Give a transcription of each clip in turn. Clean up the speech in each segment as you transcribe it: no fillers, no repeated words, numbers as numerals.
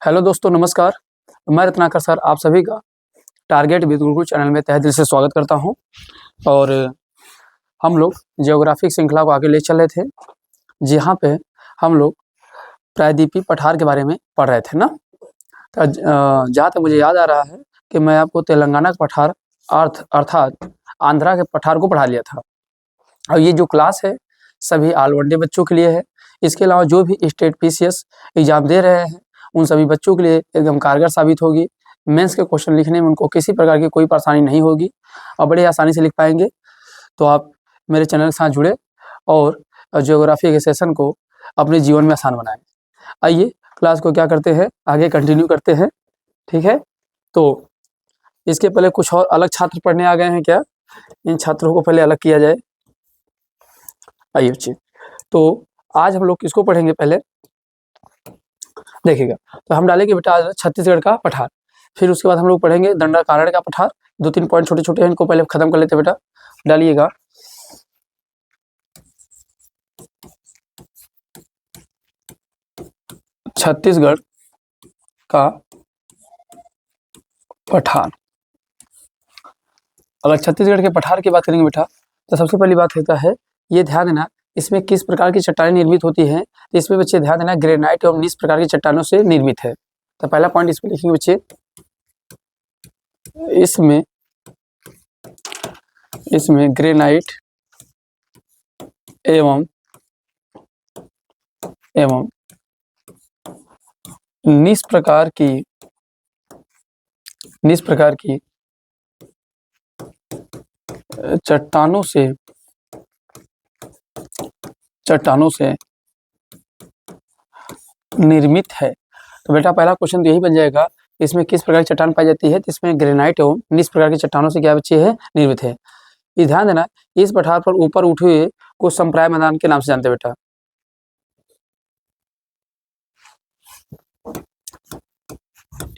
Hello दोस्तों, नमस्कार। मैं रत्नाकर सर आप सभी का टारगेट विद गुरुकुल चैनल में तहे दिल से स्वागत करता हूं। और हम लोग ज्योग्राफिक श्रृंखला को आगे ले चल रहे थे, जहां पे हम लोग प्रायद्वीपीय पठार के बारे में पढ़ रहे थे ना। तो जहाँ तक मुझे याद आ रहा है कि मैं आपको तेलंगाना का पठार अर्थात आंध्रा के पठार को पढ़ा लिया था। और ये जो क्लास है सभी ऑल वनडे बच्चों के लिए है। इसके अलावा जो भी स्टेट पीसीएस एग्जाम दे रहे हैं उन सभी बच्चों के लिए एकदम कारगर साबित होगी। मेंस के क्वेश्चन लिखने में उनको किसी प्रकार की कोई परेशानी नहीं होगी और बड़े आसानी से लिख पाएंगे। तो आप मेरे चैनल के साथ जुड़े और ज्योग्राफी के सेशन को अपने जीवन में आसान बनाएं। आइए क्लास को क्या करते हैं, आगे कंटिन्यू करते हैं। ठीक है, तो इसके पहले कुछ और अलग छात्र पढ़ने आ गए हैं क्या? इन छात्रों को पहले अलग किया जाए। आइए बच्चे, तो आज हम लोग किसको पढ़ेंगे पहले देखिएगा। तो हम डालेंगे बेटा आज छत्तीसगढ़ का पठार, फिर उसके बाद हम लोग पढ़ेंगे दंडकारण्य का पठार। 2-3 पॉइंट छोटे छोटे हैं, इनको पहले खत्म कर लेते हैं बेटा। डालिएगा छत्तीसगढ़ का पठार। अगर छत्तीसगढ़ के पठार की बात करेंगे बेटा तो सबसे पहली बात होता है, ये ध्यान देना इसमें किस प्रकार की चट्टानें निर्मित होती हैं। तो इसमें बच्चे ध्यान देना ग्रेनाइट और नीस प्रकार की चट्टानों से निर्मित है। तो पहला पॉइंट इसमें लिखेंगे बच्चे, इसमें ग्रेनाइट एवं नीस प्रकार की चट्टानों से निर्मित है। तो बेटा पहला क्वेश्चन तो यही बन जाएगा, इसमें किस प्रकार की चट्टान पाई जाती है। तो इसमें ग्रेनाइट एवं नीस प्रकार की चट्टानों से क्या बच्चे है निर्मित है। ये ध्यान देना इस पठार पर ऊपर उठे हुए को संप्राय मैदान के नाम से जानते हैं बेटा।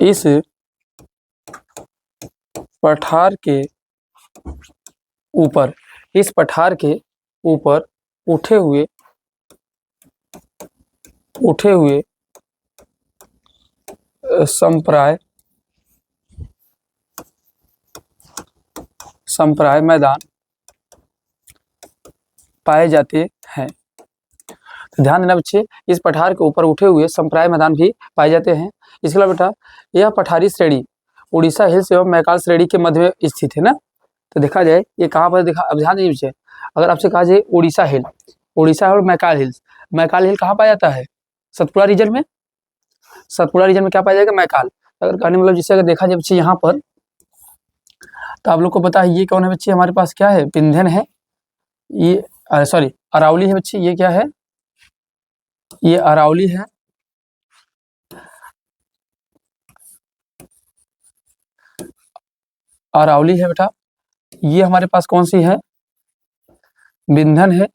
इस पठार के ऊपर उठे हुए संप्राय मैदान पाए जाते हैं। तो ध्यान देना बच्चे, इस पठार के ऊपर उठे हुए संप्राय मैदान भी पाए जाते हैं। इसके अलावा बेटा यह पठारी श्रेणी उड़ीसा हिल्स एवं मैकाल श्रेणी के मध्य में स्थित है ना। तो देखा जाए ये कहाँ पर देखा, अब ध्यान दीजिए बच्चे, अगर आपसे कहा जाए उड़ीसा और मैकाल हिल कहाँ पाया जाता है? सतपुड़ा रीजन में क्या पाया जाएगा? मैकाल। अगर कहने मतलब जिससे अगर देखा जाए बच्चे यहाँ पर, तो आप लोग को पता है ये कौन है बच्चे, हमारे पास क्या है? विंध्यन है, ये सॉरी अरावली है बच्चे। ये क्या है? ये अरावली है। बेटा ये हमारे पास कौन सी है? विंध्यन है।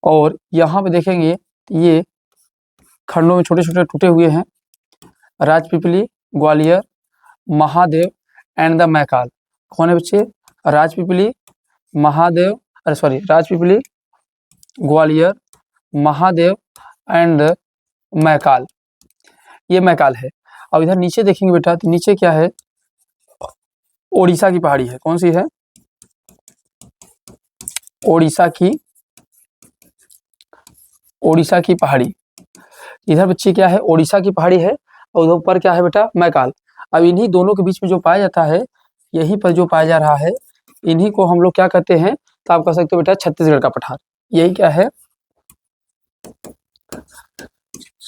और यहाँ पे देखेंगे ये खंडों में छोटे छोटे टूटे हुए हैं, राजपीपली, ग्वालियर, महादेव एंड द मैकाल। कौन है बच्चे? राजपीपली, ग्वालियर, महादेव एंड मैकाल, ये मैकाल है। अब इधर नीचे देखेंगे बेटा, तो नीचे क्या है? ओडिशा की पहाड़ी है। कौन सी है? ओडिशा की पहाड़ी। इधर बच्चे क्या है? ओडिशा की पहाड़ी है और उधर ऊपर क्या है बेटा? मैकाल। अब इन्हीं दोनों के बीच में जो पाया जाता है, यहीं पर जो पाया जा रहा है, इन्हीं को हम लोग क्या कहते हैं? तो आप कह सकते हो बेटा छत्तीसगढ़ का पठार। यही क्या है?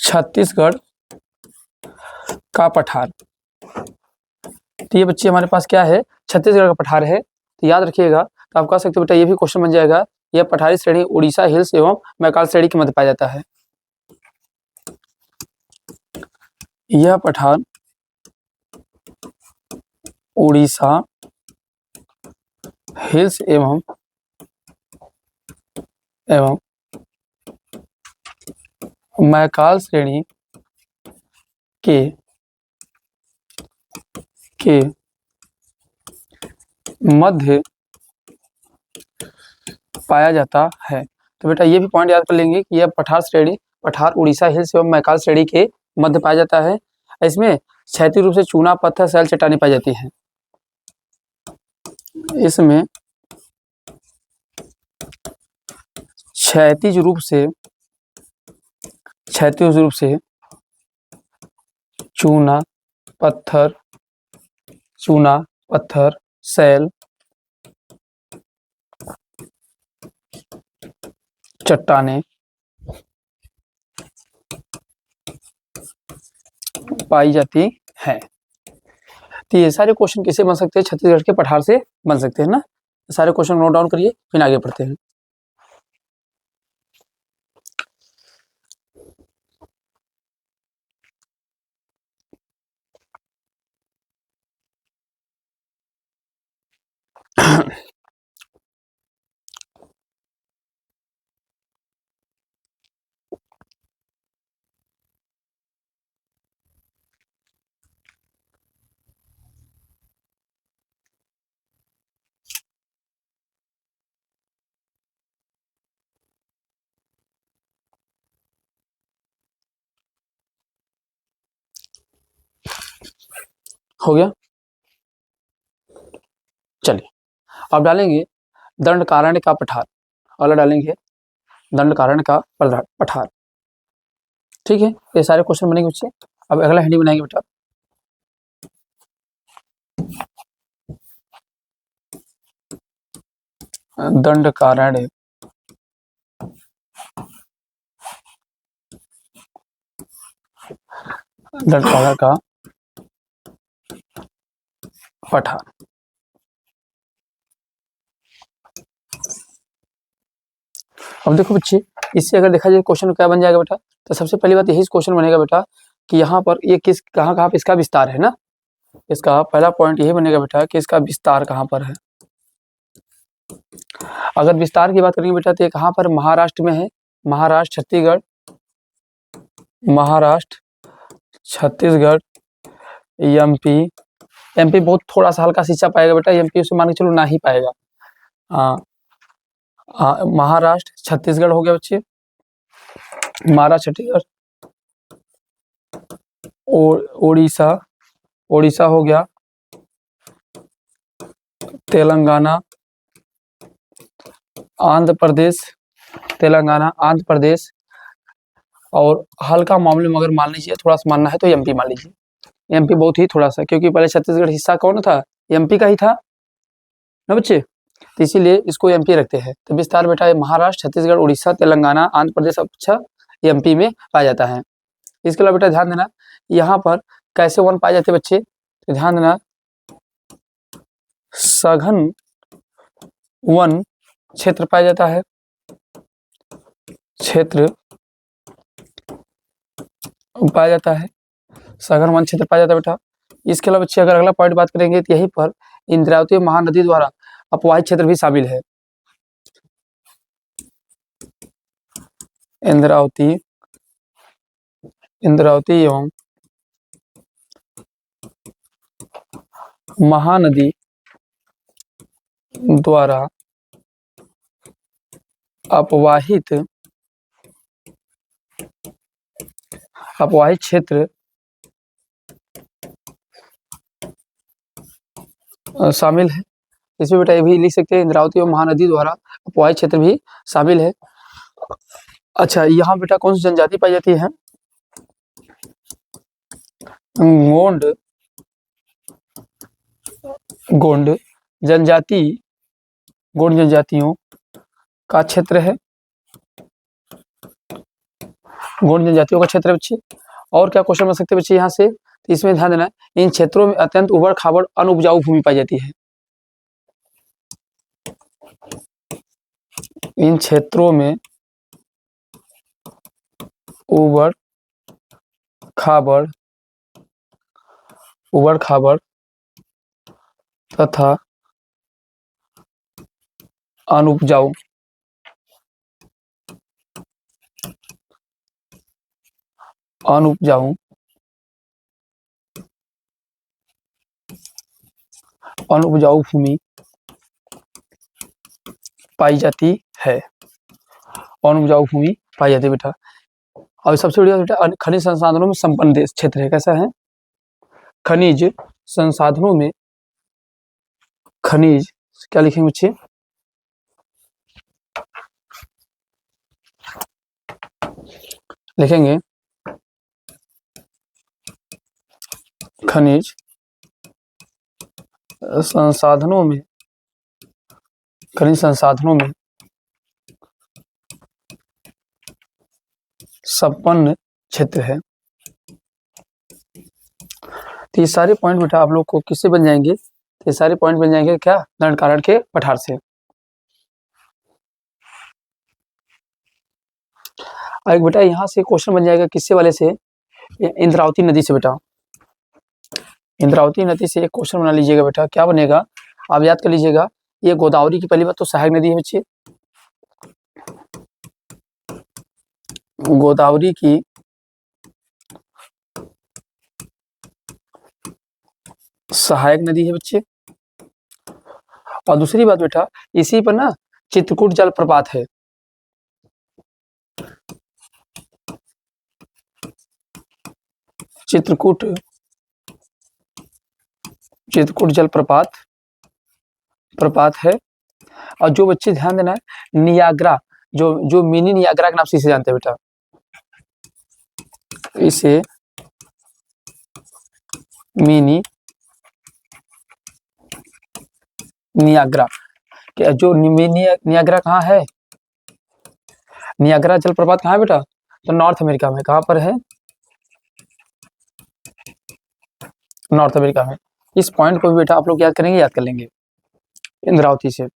छत्तीसगढ़ का पठार। तो ये बच्चे हमारे पास क्या है? छत्तीसगढ़ का पठार है। तो याद रखिएगा, तो आप कह सकते हो बेटा ये भी क्वेश्चन बन जाएगा, यह पठारी श्रेणी उड़ीसा हिल्स एवं मैकाल श्रेणी के मध्य पाया जाता है। यह पठार उड़ीसा हिल्स एवं मैकाल श्रेणी के मध्य पाया जाता है। तो बेटा ये भी पॉइंट याद कर लेंगे कि यह पठार उड़ीसा हिल्स एवं मैकाल श्रेणी के मध्य पाया जाता है। इसमें क्षैतिज रूप से चूना, पत्थर, सैल, चट्टानें पाई जाती हैं। इसमें क्षैतिज रूप से चूना, पत्थर, सैल, चट्टानें पाई जाती हैं। तो ये सारे क्वेश्चन किसे बन सकते हैं? छत्तीसगढ़ के पठार से बन सकते हैं ना। सारे क्वेश्चन नोट डाउन करिए, फिर आगे बढ़ते हैं। हो गया। चलिए अब डालेंगे दंडकारण्य का पठार, अगला डालेंगे दंडकारण्य का पठार। ठीक है, ये सारे क्वेश्चन बनेंगे बच्चे। अब अगला हेडिंग बनाएंगे बेटा दंडकारण्य का पठार। अब देखो बच्चे, इससे अगर देखा जाए क्वेश्चन क्या बन जाएगा बेटा, तो सबसे पहली बात यही क्वेश्चन बनेगा बेटा कि यहाँ पर ये किस कहाँ पे इसका विस्तार है ना। इसका पहला पॉइंट यही बनेगा बेटा कि इसका विस्तार कहाँ पर है। अगर विस्तार की बात करेंगे बेटा तो ये कहाँ पर महाराष्ट्र में है। महाराष्ट्र, छत्तीसगढ़, एमपी बहुत थोड़ा सा हल्का सिंचा पाएगा बेटा, एमपी उसे मान के चलो ना ही पाएगा। महाराष्ट्र, छत्तीसगढ़ हो गया बच्चे, महाराष्ट्र, छत्तीसगढ़, उड़ीसा हो गया, तेलंगाना, आंध्र प्रदेश, और हल्का मामले में अगर मान लीजिए थोड़ा सा मानना है तो एमपी मान लीजिए। एमपी बहुत ही थोड़ा सा, क्योंकि पहले छत्तीसगढ़ हिस्सा कौन था? एमपी का ही था ना बच्चे, तो इसीलिए इसको एमपी रखते हैं। तो विस्तार बेटा है महाराष्ट्र, छत्तीसगढ़, उड़ीसा, तेलंगाना, आंध्र प्रदेश, अच्छा एमपी में पाया जाता है। इसके अलावा बेटा ध्यान देना यहाँ पर कैसे वन पाए जाते हैं बच्चे, तो ध्यान देना सघन वन क्षेत्र पाया जाता है, सघन वन क्षेत्र पाया जाता है बेटा। इसके अलावा बच्चे अगर अगला पॉइंट बात करेंगे तो यहीं पर इंद्रावती महानदी द्वारा अपवाहित क्षेत्र भी शामिल है। इंद्रावती एवं महानदी द्वारा अपवाहित क्षेत्र शामिल है। इसमें बेटा ये भी लिख सकते हैं इंद्रावती और महानदी द्वारा अपवाहित क्षेत्र भी शामिल है। अच्छा, यहाँ बेटा कौन सी जनजाति पाई जाती है? गोंड जनजातियों का क्षेत्र है, गोंड जनजातियों का क्षेत्र है बच्चे। और क्या क्वेश्चन बन सकते हैं बच्चे यहाँ से, तो इसमें ध्यान देना इन क्षेत्रों में अत्यंत उबड़ खाबड़ अनुपजाऊ भूमि पाई जाती है। इन क्षेत्रों में उबड़ खाबड़ तथा अनुपजाऊ भूमि पाई जाती है, अनुपजाऊ भूमि पाई जाती है बेटा। और सबसे बढ़िया बेटा खनिज संसाधनों में संपन्न देश क्षेत्र है। कैसा है? खनिज संसाधनों में, खनिज क्या लिखेंगे बच्चे? लिखेंगे खनिज संसाधनों में, खनिज संसाधनों में संपन्न क्षेत्र है। तो ये सारे पॉइंट बेटा आप लोग को किससे बन जाएंगे? तो ये सारे पॉइंट बन जाएंगे क्या? दंडकारण्य के पठार से। और एक बेटा यहाँ से क्वेश्चन बन जाएगा किससे वाले से? इंद्रावती नदी से बेटा। इंद्रावती नदी से एक क्वेश्चन बना लीजिएगा बेटा। क्या बनेगा आप याद कर लीजिएगा। ये गोदावरी की पहली बात तो सहायक नदी है बच्चे, गोदावरी की सहायक नदी है बच्चे। और दूसरी बात बेटा इसी पर ना चित्रकूट जलप्रपात है। चित्रकूट जलप्रपात है। और जो बच्चे ध्यान देना है, नियाग्रा, जो मिनी नियाग्रा के नाम से इसे जानते हैं बेटा, इसे मिनी नियाग्रा। जो मिनी नियाग्रा कहाँ है? नियाग्रा जलप्रपात कहाँ है बेटा? तो नॉर्थ अमेरिका में। कहाँ पर है? नॉर्थ अमेरिका में। इस पॉइंट को भी बेटा आप लोग याद करेंगे, याद कर लेंगे इंद्रावती से।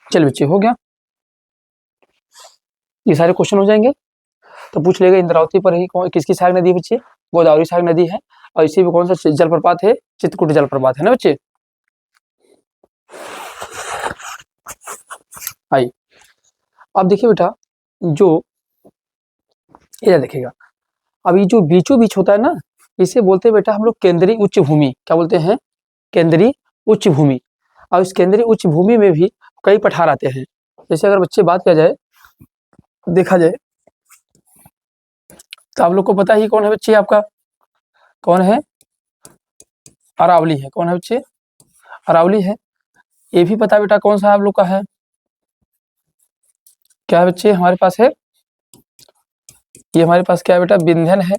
चल बच्चे हो गया, ये सारे क्वेश्चन हो जाएंगे। तो पूछ लेगा इंद्रावती पर ही किसकी सहायक नदी है बच्चे? गोदावरी सहायक नदी है। और इसी में कौन सा जलप्रपात है? चित्रकूट जलप्रपात है ना बच्चे। आई अब देखिए बेटा, जो ये देखिएगा, अब ये जो बीचों बीच होता है ना, इसे बोलते हैं बेटा हम लोग केंद्रीय उच्च भूमि। क्या बोलते हैं? केंद्रीय उच्च भूमि। और इस केंद्रीय उच्च भूमि में भी कई पठार आते हैं। जैसे अगर बच्चे बात किया जाए, देखा जाए, तो आप लोग को पता ही कौन है बच्चे? आपका कौन है? अरावली है। कौन है बच्चे? अरावली है। ये भी पता बेटा कौन सा आप लोग का है? क्या है बच्चे हमारे पास है? ये हमारे पास क्या है बेटा? विंध्यन है।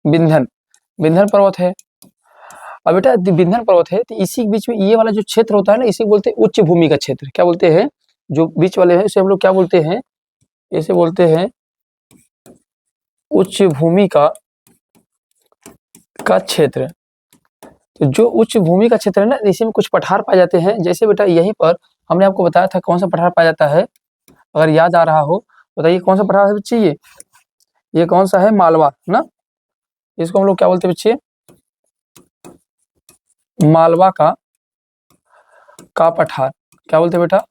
विंध्यन पर्वत है। अब बेटा विंध्यन पर्वत है, तो इसी के बीच में ये वाला जो क्षेत्र होता है ना, इसे बोलते हैं उच्च भूमि का क्षेत्र। क्या बोलते हैं? जो बीच वाले हैं इसे हम लोग क्या बोलते हैं? इसे बोलते हैं उच्च भूमि का क्षेत्र। तो जो उच्च भूमि का क्षेत्र है ना, इसी में कुछ पठार पाए जाते हैं। जैसे बेटा यहीं पर हमने आपको बताया था कौन सा पठार पाया जाता है, अगर याद आ रहा हो बताइए कौन सा पठार है बच्चे? ये कौन सा है? मालवा ना। इसको हम लोग क्या बोलते हैं बच्चे? मालवा का पठार। क्या बोलते हैं बेटा?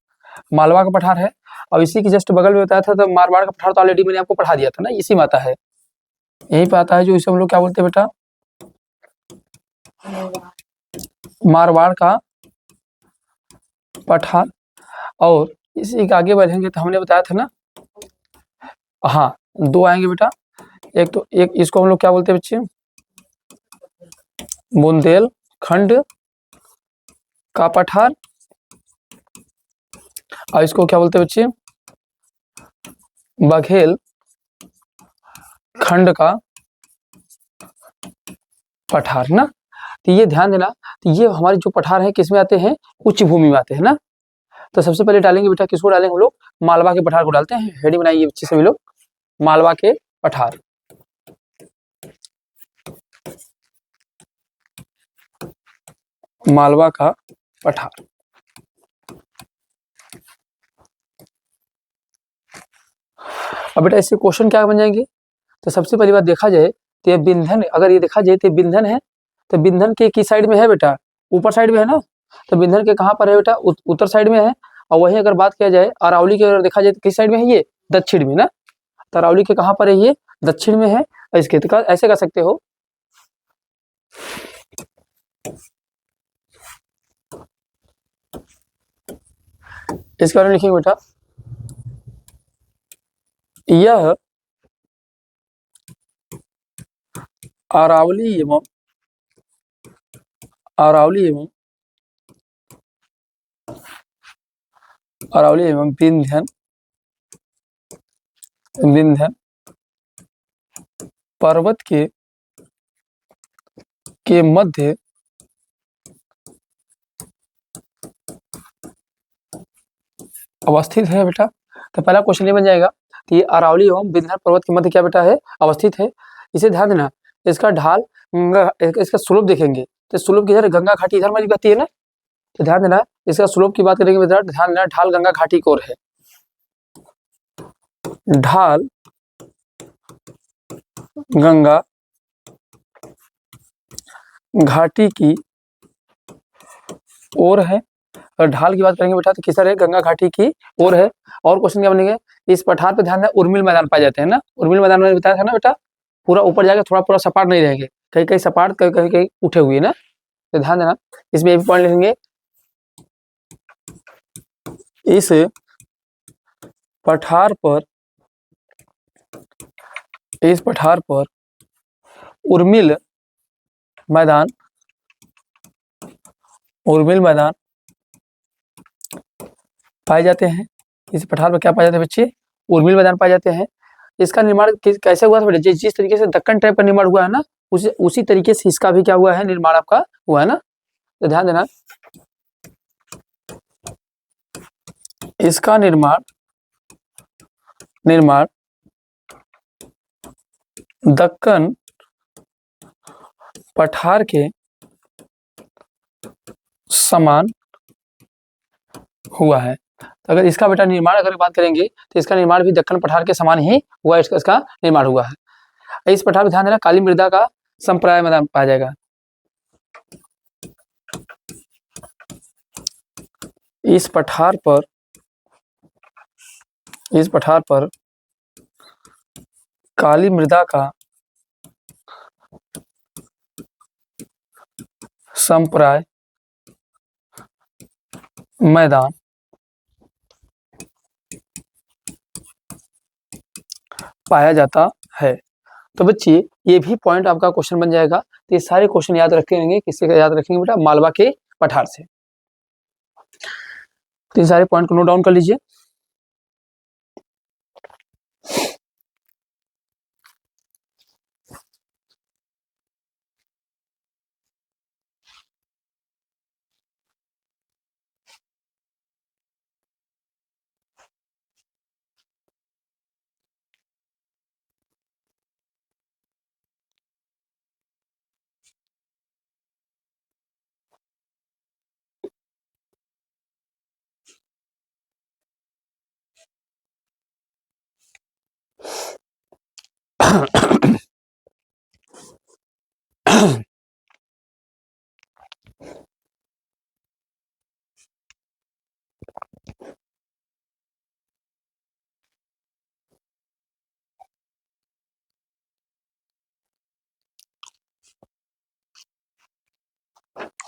मालवा का पठार है। और इसी के जस्ट बगल में बताया था, तो मारवाड़ का पठार तो ऑलरेडी मैंने आपको पढ़ा दिया था ना, इसी में आता है, यहीं पे आता है। जो इसे हम लोग क्या बोलते हैं बेटा? मारवाड़ का पठार। और इसी के आगे बढ़ेंगे तो हमने बताया था ना, हाँ, दो आएंगे बेटा। एक तो एक इसको हम लोग क्या बोलते हैं बच्चे? बुंदेलखंड का पठार। और इसको क्या बोलते हैं बच्चे? बघेल खंड का पठार ना। तो ये ध्यान देना, तो ये हमारे जो पठार हैं किस में आते हैं, उच्च भूमि में आते हैं ना। तो सबसे पहले डालेंगे बेटा, किसको डालेंगे हम लोग, मालवा के पठार को डालते हैं। हेडिंग बनाइए बच्चे सभी लोग, मालवा के पठार। मालवा का पठार। अब बेटा इससे क्वेश्चन क्या बन जाएंगे, तो सबसे पहली बात देखा जाए तो ये बिंधन, अगर ये देखा जाए तो बिंधन है, तो बिंधन के किस साइड में है बेटा, ऊपर साइड में है ना। तो बिंधन के कहाँ पर है बेटा, उत्तर साइड में है। और वही अगर बात किया जाए अरावली की, अगर देखा जाए तो किस साइड में है, ये दक्षिण में ना। तो अरावली के कहाँ पर है, ये दक्षिण में है। इसके तो ऐसे कर सकते हो, इसके बारे में लिखेंगे बेटा, यह अरावली एवं विंध्यन पर्वत के मध्य अवस्थित है बेटा। तो पहला क्वेश्चन ये बन जाएगा, तो ये अरावली एवं विंध्य पर्वत के मध्य क्या बेटा है, अवस्थित है। इसे ध्यान देना, इसका ढाल, इसका स्लोप देखेंगे तो स्लोप किधर, गंगा घाटी इधर वाली बहती है ना। तो ध्यान देना, इसका स्लोप की बात करेंगे बेटा, ध्यान देना ढाल गंगा घाटी की ओर है। ढाल गंगा घाटी की ओर है। और ढाल की बात करेंगे बेटा तो किसर है, गंगा घाटी की ओर है। और क्वेश्चन क्या बनेंगे, इस पठार पे ध्यान दें उर्मिल मैदान पाए जाते हैं ना। उर्मिल मैदान में बताया था ना बेटा, पूरा ऊपर जाके थोड़ा पूरा सपाट नहीं रहेंगे, कहीं कहीं सपाट, कहीं कहीं कहीं उठे हुए ना। तो ध्यान देना, इसमें ये भी पॉइंट लिखेंगे, इस पठार पर उर्मिल मैदान पाए जाते हैं। इस पठार पर क्या पाए जाते हैं बच्चे, उर्मिल मैदान पाए जाते हैं। इसका निर्माण कैसे हुआ था बेटे, जिस तरीके से दक्कन टाइप का निर्माण हुआ है ना, उसी तरीके से इसका भी क्या हुआ है, निर्माण आपका हुआ है ना। तो ध्यान देना, इसका निर्माण दक्कन पठार के समान हुआ है। तो अगर इसका बेटा निर्माण अगर बात करेंगे तो इसका निर्माण भी दक्कन पठार के समान ही हुआ, इसका निर्माण हुआ है। इस पठार पर ध्यान देना, काली मृदा का संप्राय मैदान पाया जाएगा। इस पठार पर काली मृदा का संप्राय मैदान पाया जाता है। तो बच्चे ये भी पॉइंट आपका क्वेश्चन बन जाएगा। तो ये सारे क्वेश्चन याद रखे रहेंगे, किससे याद रखेंगे बेटा, मालवा के पठार से। तो ये सारे पॉइंट को नोट डाउन कर लीजिए।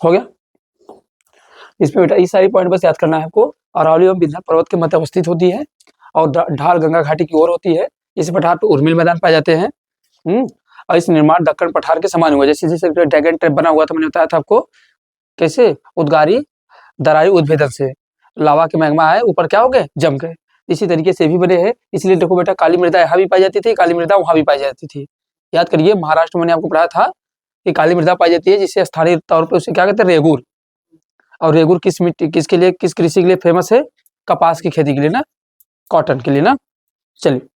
हो गया। इसमें बेटा इस सारी पॉइंट बस याद करना है आपको। अरावली एवं विंध्य पर्वत के मध्य अवस्थित होती है और ढाल गंगा घाटी की ओर होती है। इस पठार पर उर्मिल मैदान पाए जाते हैं। और इस निर्माण दक्कन पठार के समान हुआ, जैसे जैसे ड्रैगन टाइप बना हुआ था, मैंने बताया था आपको कैसे, उद्गारी दरारी उद्भेदन से लावा के मैग्मा है, ऊपर क्या हो गए, जम गए। इसी तरीके से भी बने हैं। इसलिए देखो बेटा, काली मृदा यहाँ भी पाई जाती थी, काली मृदा वहां भी पाई जाती थी। याद करिए, महाराष्ट्र में मैंने आपको पढ़ाया था की काली मृदा पाई जाती है, जिसे स्थानीय तौर पर उसे क्या कहते हैं, रेगुर। और रेगुर किस मिट्टी, किसके लिए, किस कृषि के लिए फेमस है, कपास की खेती के लिए ना, कॉटन के लिए ना। चलिए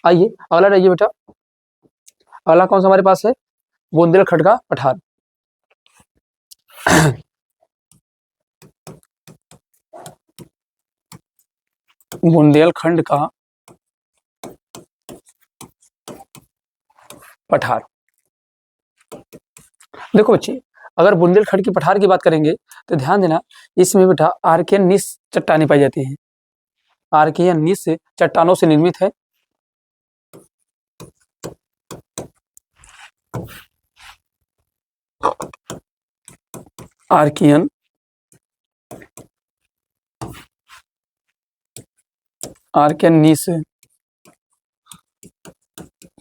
आइए अगला रहिए बेटा, अगला कौन सा हमारे पास है, बुंदेलखंड का पठार। बुंदेलखंड का पठार। देखो बच्चे, अगर बुंदेलखंड की पठार की बात करेंगे तो ध्यान देना, इसमें बेटा आर्कियन नीस चट्टानें पाई जाती हैं। आर्कियन नीस चट्टानों से निर्मित है। आर्कियन नीस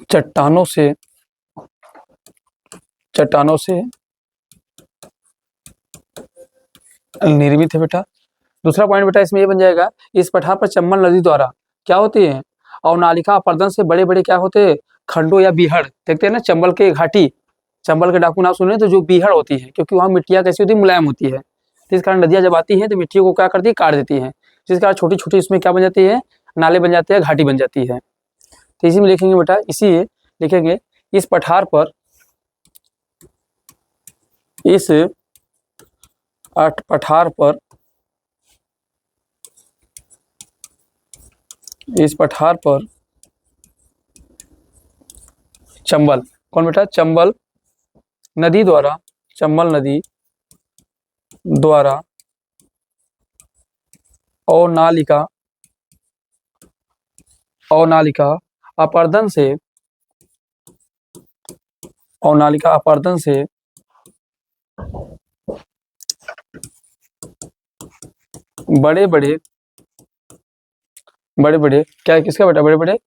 चट्टानों से निर्मित है बेटा। दूसरा पॉइंट बेटा इसमें ये बन जाएगा, इस पठार पर चंबल नदी द्वारा क्या होती है, अवनालिका अपर्दन से बड़े बड़े क्या होते हैं, खंडो या बीहड़। देखते हैं ना चंबल के घाटी, चंबल के डाकू नाम सुने तो जो बीहड़ होती है, क्योंकि वहाँ मिट्टियाँ कैसी होती है, मुलायम होती है। तो इस कारण नदियाँ जब आती हैं तो मिट्टियों को क्या करती है, काट देती है, जिस कारण छोटी छोटी इसमें क्या बन जाती है, नाले बन जाते हैं, घाटी बन जाती है। तो इसी में लिखेंगे बेटा, इसी लिखेंगे इस पठार पर, इस पठार पर, इस पठार पर चंबल, कौन बेटा, चंबल नदी द्वारा, चंबल नदी द्वारा अवनालिका अपर्दन से, अवनालिका अपर्दन से बड़े बड़े क्या है, किसका बेटा, बड़े बड़े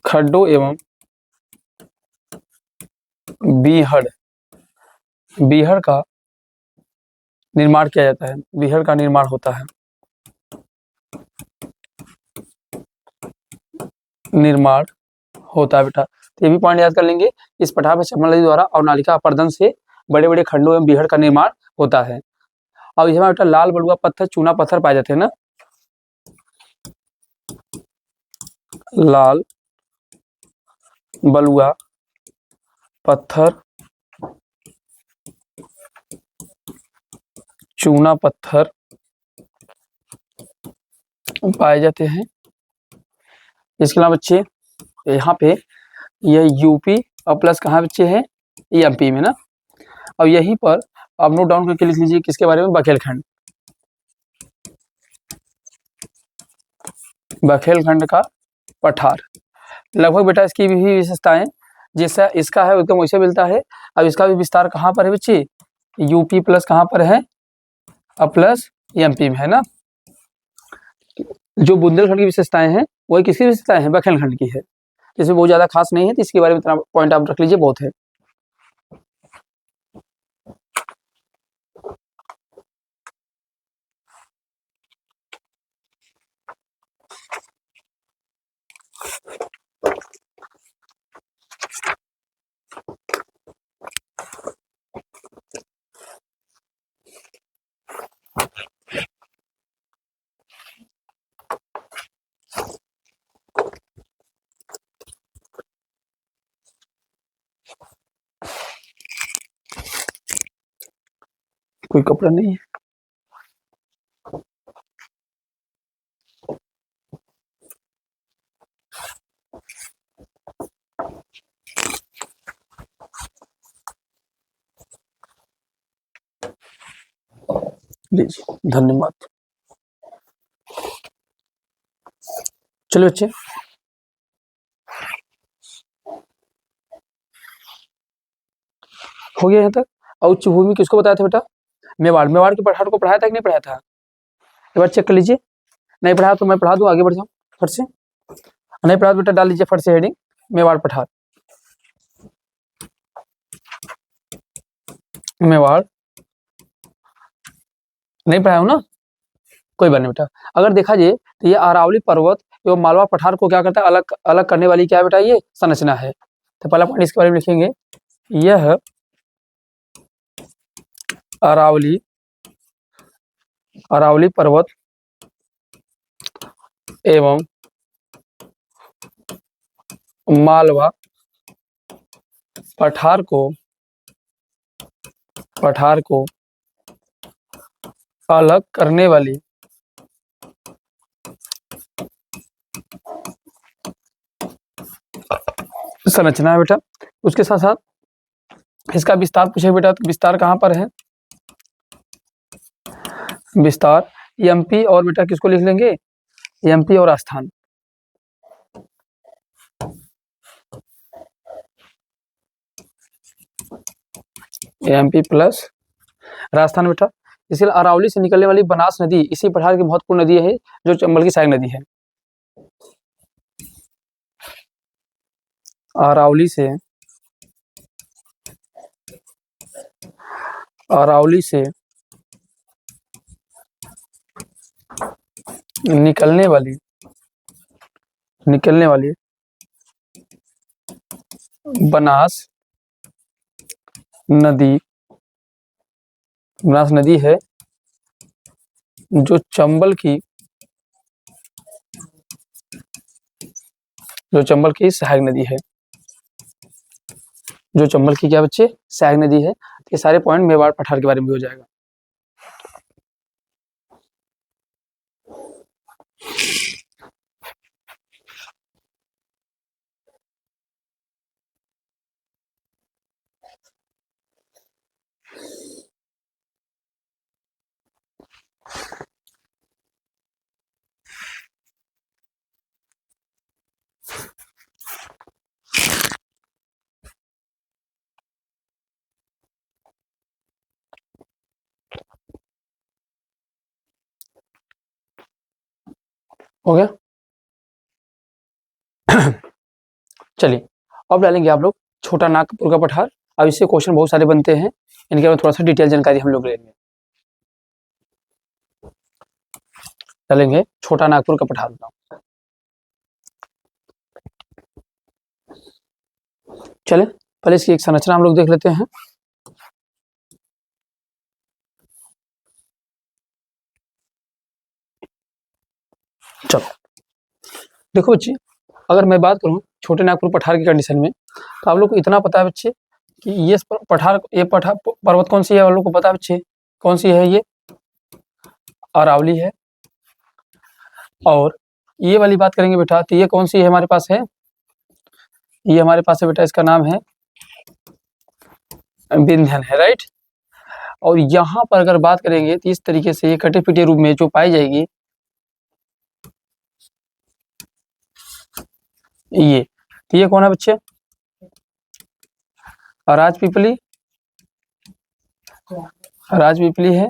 खड्डों एवं बीहड़ का निर्माण किया जाता है, बीहड़ का निर्माण होता है, बेटा। तो ये भी पॉइंट याद कर लेंगे, इस पठार पर चंबल नदी द्वारा अवनालिका अपर्दन से बड़े बड़े खंडों एवं बीहड़ का निर्माण होता है। अब इसमें बेटा लाल बलुआ पत्थर, चूना पत्थर पाए जाते हैं ना, लाल बलुआ पत्थर, चूना पत्थर पाए जाते हैं। इसके अलावा बच्चे यहाँ पे यह यूपी और प्लस कहाँ बच्चे हैं, एमपी में ना। अब यहीं पर आप नोट डाउन करके लिख लीजिए, किसके बारे में, बघेलखंड का पठार। लगभग बेटा इसकी भी विशेषताएं जैसा इसका है एकदम वैसे मिलता है। अब इसका भी विस्तार कहाँ पर है बच्चे, यूपी प्लस कहाँ पर है, प्लस एमपी में है ना। जो बुंदेलखंड की विशेषताएं हैं वही किसकी विशेषताएं हैं, बघेलखंड की है। इसमें बहुत ज्यादा खास नहीं है, तो इसके बारे में इतना पॉइंट आप रख लीजिए, बहुत है। कोई कपड़ा नहीं है, लीजिए, धन्यवाद। चलो बच्चे, हो गया यहाँ तक। और उच्च भूमि किसको बताया था बेटा, मेवाड़ के पठार को पढ़ाया था कि नहीं पढ़ाया था, एक बार चेक कर लीजिए। नहीं पढ़ाया तो मैं पढ़ा दूं, आगे बढ़ जाऊं फट से। नहीं पढ़ा बेटा डाल लीजिए फट से हेडिंग, मेवाड़ पठार। मेवाड़ नहीं पढ़ाया हूं ना, कोई बात नहीं बेटा। अगर देखा जाए तो ये अरावली पर्वत एवं मालवा पठार को क्या करता है, अलग अलग करने वाली क्या है बेटा, ये संरचना है। तो पहला पॉइंट इसके बारे में लिखेंगे, यह अरावली पर्वत एवं मालवा पठार को अलग करने वाली संरचना है बेटा। उसके साथ साथ इसका विस्तार पूछे बेटा, तो विस्तार कहाँ पर है? विस्तार एमपी और बेटा किसको लिख लेंगे? एमपी और राजस्थान। एमपी प्लस राजस्थान बेटा। इसलिए अरावली से निकलने वाली बनास नदी इसी पठार की महत्वपूर्ण नदी है, जो चंबल की सहायक नदी है। अरावली से निकलने वाली बनास नदी है, जो चंबल की सहायक नदी है। जो चंबल की क्या बच्चे? सहायक नदी है। ये सारे पॉइंट मेवाड़ पठार के बारे में हो जाएगा। हो गया? चलिए अब डालेंगे आप लोग छोटा नागपुर का पठार। अब इससे क्वेश्चन बहुत सारे बनते हैं, इनके बारे में थोड़ा सा डिटेल जानकारी हम लोग लेंगे। डालेंगे छोटा नागपुर का पठार। चले पहले इसकी एक संरचना हम लोग देख लेते हैं। चलो देखो बच्चे, अगर मैं बात करूं छोटे नागपुर पठार की कंडीशन में, तो आप लोग को इतना पता है बच्चे कि ये पठार पर्वत कौन सी है? आप लोग को पता है बच्चे कौन सी है? ये अरावली है। और ये वाली बात करेंगे बेटा, तो ये कौन सी है हमारे पास है? ये हमारे पास है बेटा, इसका नाम है विंध्यन है, राइट। और यहाँ पर अगर बात करेंगे तो इस तरीके से ये कटे पिटे रूप में जो पाई जाएगी, ये कौन है बच्चे? राजपीपली है,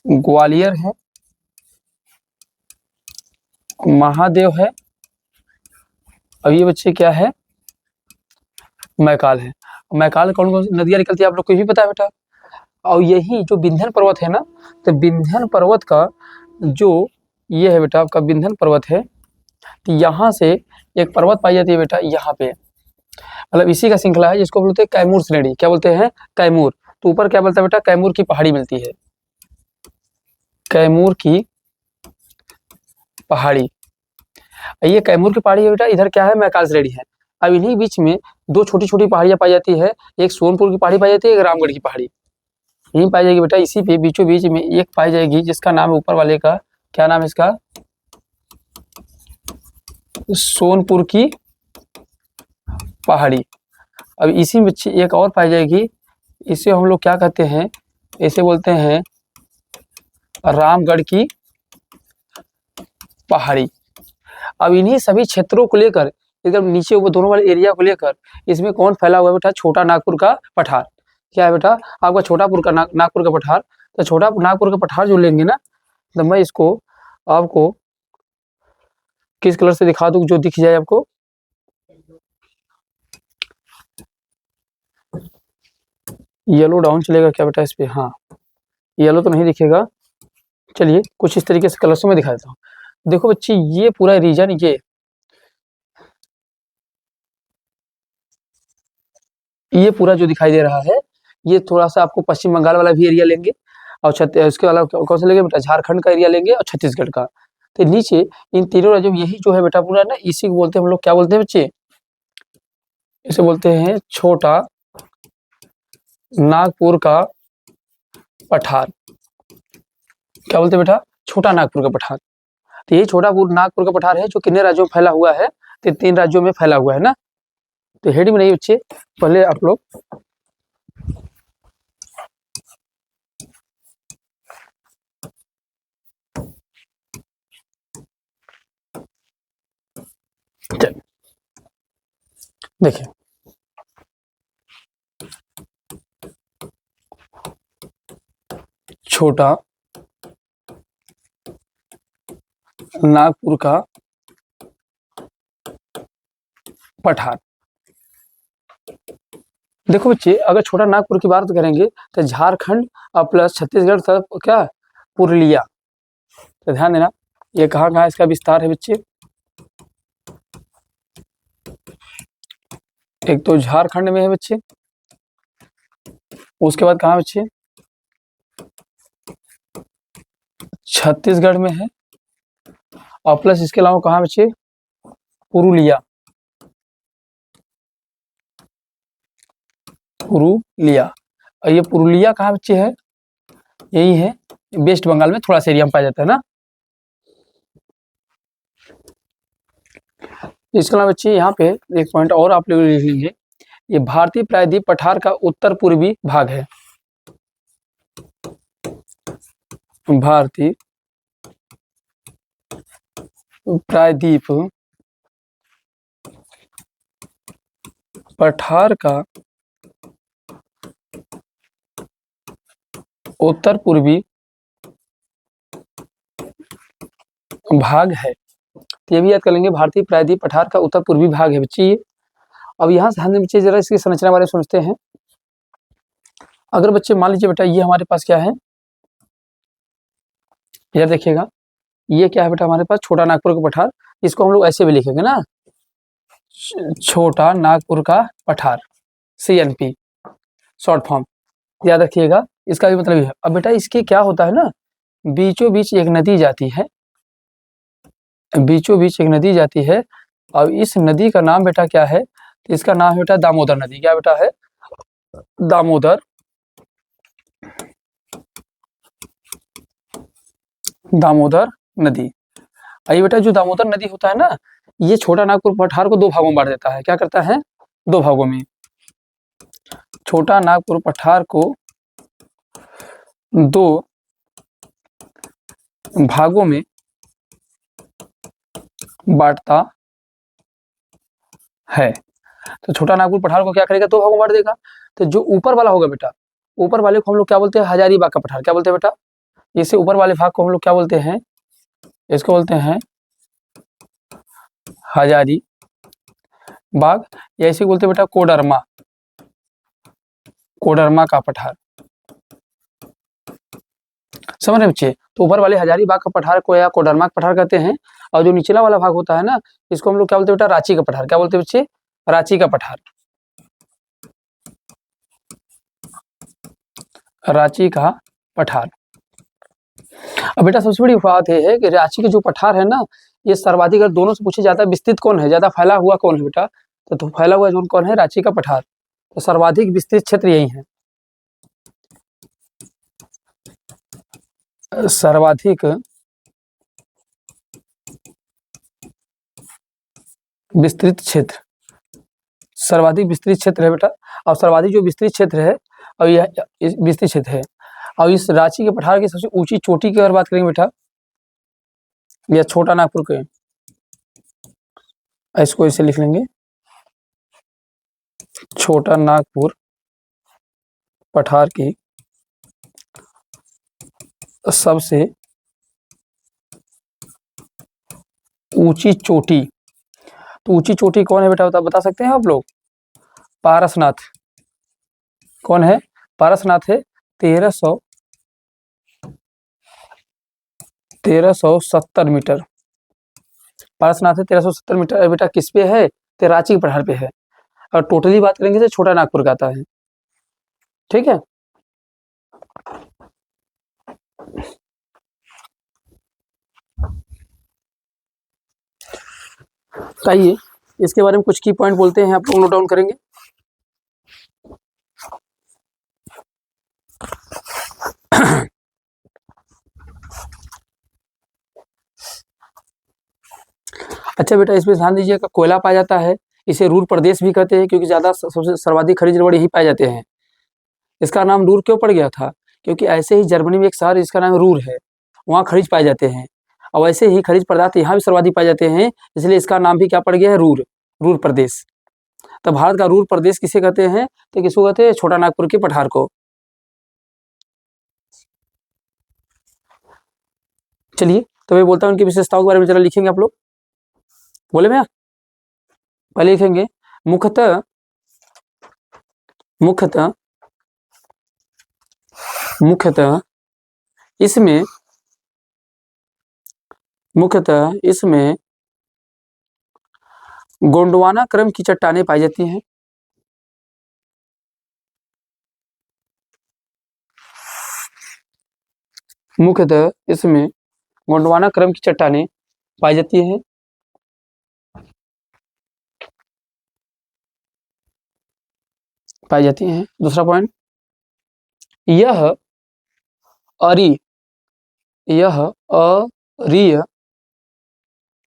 ग्वालियर है, महादेव है, और ये बच्चे क्या है? मैकाल है। मैकाल कौन कौन सी नदियाँ निकलती है आप लोग को भी पता है बेटा। और यही जो विंध्यन पर्वत है ना, तो विंध्यन पर्वत का जो ये है बेटा आपका विंध्यन पर्वत है, तो यहाँ से एक पर्वत पाई जाती है बेटा, यहाँ पे मतलब इसी का श्रृंखला है, जिसको बोलते हैं कैमूर श्रेणी। क्या बोलते हैं? कैमूर। तो ऊपर क्या बोलता है बेटा? कैमूर की पहाड़ी मिलती है, कैमूर की पहाड़ी। ये कैमूर की पहाड़ी है बेटा, इधर क्या है? मैकाल श्रेणी है। अब इन्हीं बीच में दो छोटी छोटी पहाड़ियां पाई जाती है, एक सोनपुर की पहाड़ी पाई जाती है, एक रामगढ़ की पहाड़ी यही पाई जाएगी बेटा। इसी पे बीचों बीच में एक पाई जाएगी, जिसका नाम है ऊपर वाले का, क्या नाम है इसका? सोनपुर की पहाड़ी। अब इसी में एक और पाई जाएगी, इसे हम लोग क्या कहते हैं? इसे बोलते हैं रामगढ़ की पहाड़ी। अब इन्हीं सभी क्षेत्रों को लेकर एकदम नीचे वो दोनों वाले एरिया को लेकर इसमें कौन फैला हुआ है बेटा? छोटा नागपुर का पठार। क्या है बेटा? आपका छोटापुर का नागपुर का पठार। तो छोटा नागपुर का पठार जो लेंगे ना, तो मैं इसको आपको किस कलर से दिखा दूं जो दिख जाए आपको? येलो डाउन चलेगा क्या बेटा इस पे? हाँ, येलो तो नहीं दिखेगा। चलिए कुछ इस तरीके से कलर से मैं दिखा देता हूँ। देखो बच्चे, ये पूरा रीजन ये पूरा जो दिखाई दे रहा है ये थोड़ा सा आपको पश्चिम बंगाल वाला भी एरिया लेंगे और उसके अलावा कौन सा लेंगे बेटा, झारखंड का एरिया लेंगे और छत्तीसगढ़ का। तो नीचे इन तीनों राज्यों में यही जो है बेटा पूरा ना, इसी को बोलते हैं हम लोग, क्या बोलते हैं बच्चे, इसे बोलते हैं छोटा नागपुर का पठार। क्या बोलते हैं बेटा, छोटा नागपुर का पठार। तो ये छोटा नागपुर का पठार है जो कितने राज्यों में फैला हुआ है, तो 3 राज्यों में फैला हुआ है ना। तो हेडिंग में नहीं बच्चे, पहले आप लोग देखिए, छोटा नागपुर का पठार। देखो बच्चे, अगर छोटा नागपुर की बात करेंगे तो झारखंड और प्लस छत्तीसगढ़ सब क्या, पुरुलिया। तो ध्यान देना, ये कहाँ कहाँ इसका विस्तार है बच्चे, एक तो झारखंड में है बच्चे, उसके बाद कहाँ बच्चे, छत्तीसगढ़ में है, और प्लस इसके अलावा कहाँ बच्चे, पुरुलिया। पुरुलिया, और ये पुरुलिया कहाँ बच्चे है, यही है वेस्ट बंगाल में, थोड़ा सा एरिया में पाया जाता है ना। इसके अलावा बच्चे यहाँ पे एक पॉइंट और आप लोग लिख लीजिए, ये भारतीय प्रायद्वीप पठार का उत्तर पूर्वी भाग है। भारतीय प्रायद्वीप पठार का उत्तर पूर्वी भाग है। तो ये भी याद कर लेंगे, भारतीय प्रायद्वीप पठार का उत्तर पूर्वी भाग है बच्चे ये। अब यहाँ से हम बच्चे जरा इसकी संरचना बारे में सोचते हैं। अगर बच्चे मान लीजिए बेटा ये हमारे पास क्या है, यार देखिएगा, ये क्या है बेटा हमारे पास, छोटा नागपुर का पठार। इसको हम लोग ऐसे भी लिखेंगे ना, छोटा नागपुर का पठार, CNP शॉर्ट फॉर्म, याद रखिएगा। इसका भी मतलब ये है। अब बेटा इसके क्या होता है ना, बीचों बीच एक नदी जाती है, बीचों बीच एक नदी जाती है, और इस नदी का नाम बेटा क्या है, तो इसका नाम है बेटा दामोदर नदी। क्या बेटा है, दामोदर, दामोदर नदी। ये बेटा जो दामोदर नदी होता है ना, ये छोटा नागपुर पठार को 2 भागों में बांट देता है। क्या करता है, 2 भागों में, छोटा नागपुर पठार को 2 भागों में बांटता है। तो छोटा नागपुर पठार को क्या करेगा, 2 भागों में बांट देगा। तो जो ऊपर वाला होगा बेटा, ऊपर वाले को हम लोग क्या बोलते हैं, हजारीबाग का पठार। क्या बोलते हैं बेटा, इससे ऊपर वाले भाग को हम लोग क्या बोलते हैं, इसको बोलते हैं हजारी बाग, या इसे बोलते हैं बेटा कोडरमा, कोडरमा का पठार। समझ रहे बच्चे, तो ऊपर वाले हजारीबाग का पठार को या कोडरमा का पठार कहते हैं, और जो निचला वाला भाग होता है ना, इसको हम लोग क्या बोलते हैं बेटा, रांची का पठार। क्या बोलते हैं बच्चे, रांची का पठार, रांची का पठार। अब बेटा सबसे बड़ी बात यह है कि रांची के जो पठार है ना, ये सर्वाधिक, अगर दोनों से पूछे जाता है विस्तृत कौन है, ज्यादा फैला हुआ कौन है बेटा, तो फैला हुआ जोन कौन है, रांची का पठार। तो सर्वाधिक विस्तृत क्षेत्र यही है, सर्वाधिक विस्तृत क्षेत्र, सर्वाधिक विस्तृत क्षेत्र है बेटा। और सर्वाधिक जो विस्तृत क्षेत्र है, और यह विस्तृत क्षेत्र है, और इस रांची के पठार की सबसे ऊंची चोटी की अगर बात करेंगे बेटा, या छोटा नागपुर के, इसको इसे लिख लेंगे, छोटा नागपुर पठार की सबसे ऊंची चोटी। तो ऊंची चोटी कौन है बेटा, बता सकते हैं आप लोग, पारसनाथ। कौन है, पारसनाथ है, 1370 मीटर। पारसनाथ है 1370 मीटर बेटा, किस पे है, तो रांची के पठार पे है। और टोटली बात करेंगे तो छोटा नागपुर का आता है। ठीक है, आइए इसके बारे में कुछ की पॉइंट बोलते हैं, आप लोग नोट डाउन करेंगे। अच्छा बेटा, इसमें ध्यान दीजिएगा, कोयला पाया जाता है, इसे रूर प्रदेश भी कहते हैं क्योंकि ज़्यादा सबसे सर्वाधिक खनिज लवण यही पाए जाते हैं। इसका नाम रूर क्यों पड़ गया था? क्योंकि ऐसे ही जर्मनी में एक शहर जिसका नाम रूर है, वहाँ खनिज पाए जाते हैं, और वैसे ही खनिज पदार्थ यहाँ भी सर्वाधिक पाए जाते हैं, इसलिए इसका नाम भी क्या पड़ गया है? रूर, रूर प्रदेश। तो भारत का रूर प्रदेश किसे कहते हैं? तो किसको कहते हैं? छोटा नागपुर के पठार को। चलिए तो मैं बोलता हूँ उनकी विशेषताओं के बारे में जरा लिखेंगे आप लोग, बोले भैया। पहले लिखेंगे मुख्यतः मुख्यतः मुख्यतः इसमें गोंडवाना क्रम की चट्टानें पाई जाती हैं। मुख्यतः इसमें गोंडवाना क्रम की चट्टानें पाई जाती हैं। दूसरा पॉइंट, यह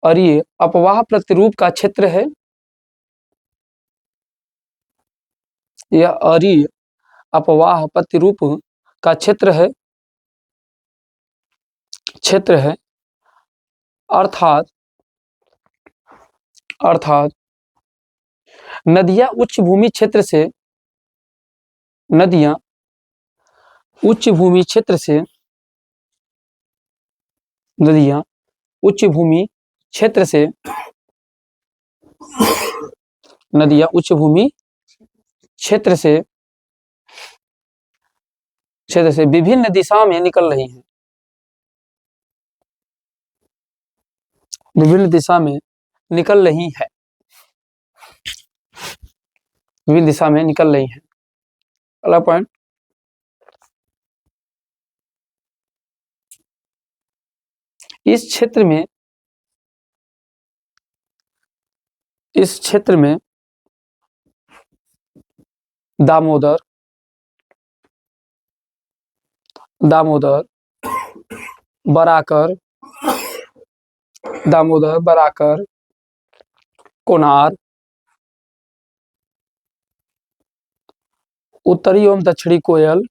अरीय अपवाह प्रतिरूप का क्षेत्र है। यह अरीय अपवाह प्रतिरूप का क्षेत्र है, अर्थात नदियां उच्च भूमि क्षेत्र से विभिन्न दिशा में निकल रही हैं। विभिन्न दिशा में निकल रही है। अगला पॉइंट, इस क्षेत्र में दामोदर, बराकर, कोनार, उत्तरी एवं दक्षिणी कोयल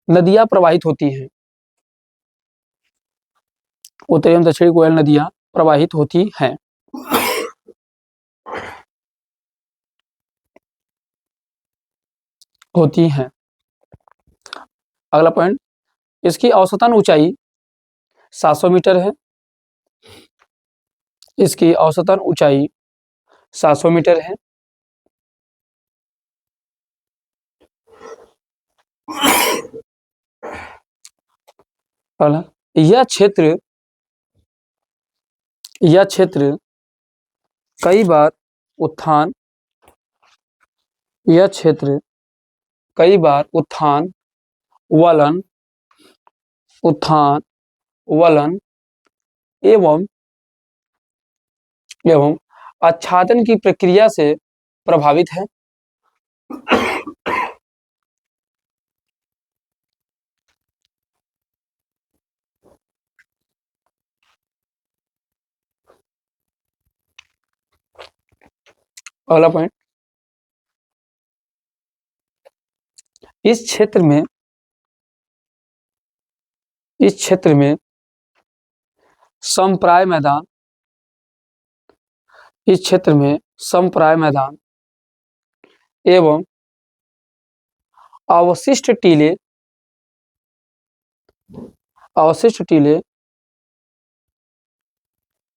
नदियां प्रवाहित होती हैं। उत्तरी एवं दक्षिणी कोयल नदियां प्रवाहित होती हैं। अगला पॉइंट, इसकी औसतन ऊंचाई 700 मीटर है। इसकी औसतन ऊंचाई 700 मीटर है। यह क्षेत्र कई बार उत्थान वलन एवं आच्छादन की प्रक्रिया से प्रभावित है। अगला पॉइंट, इस क्षेत्र में समप्राय मैदान एवं अवशिष्ट टीले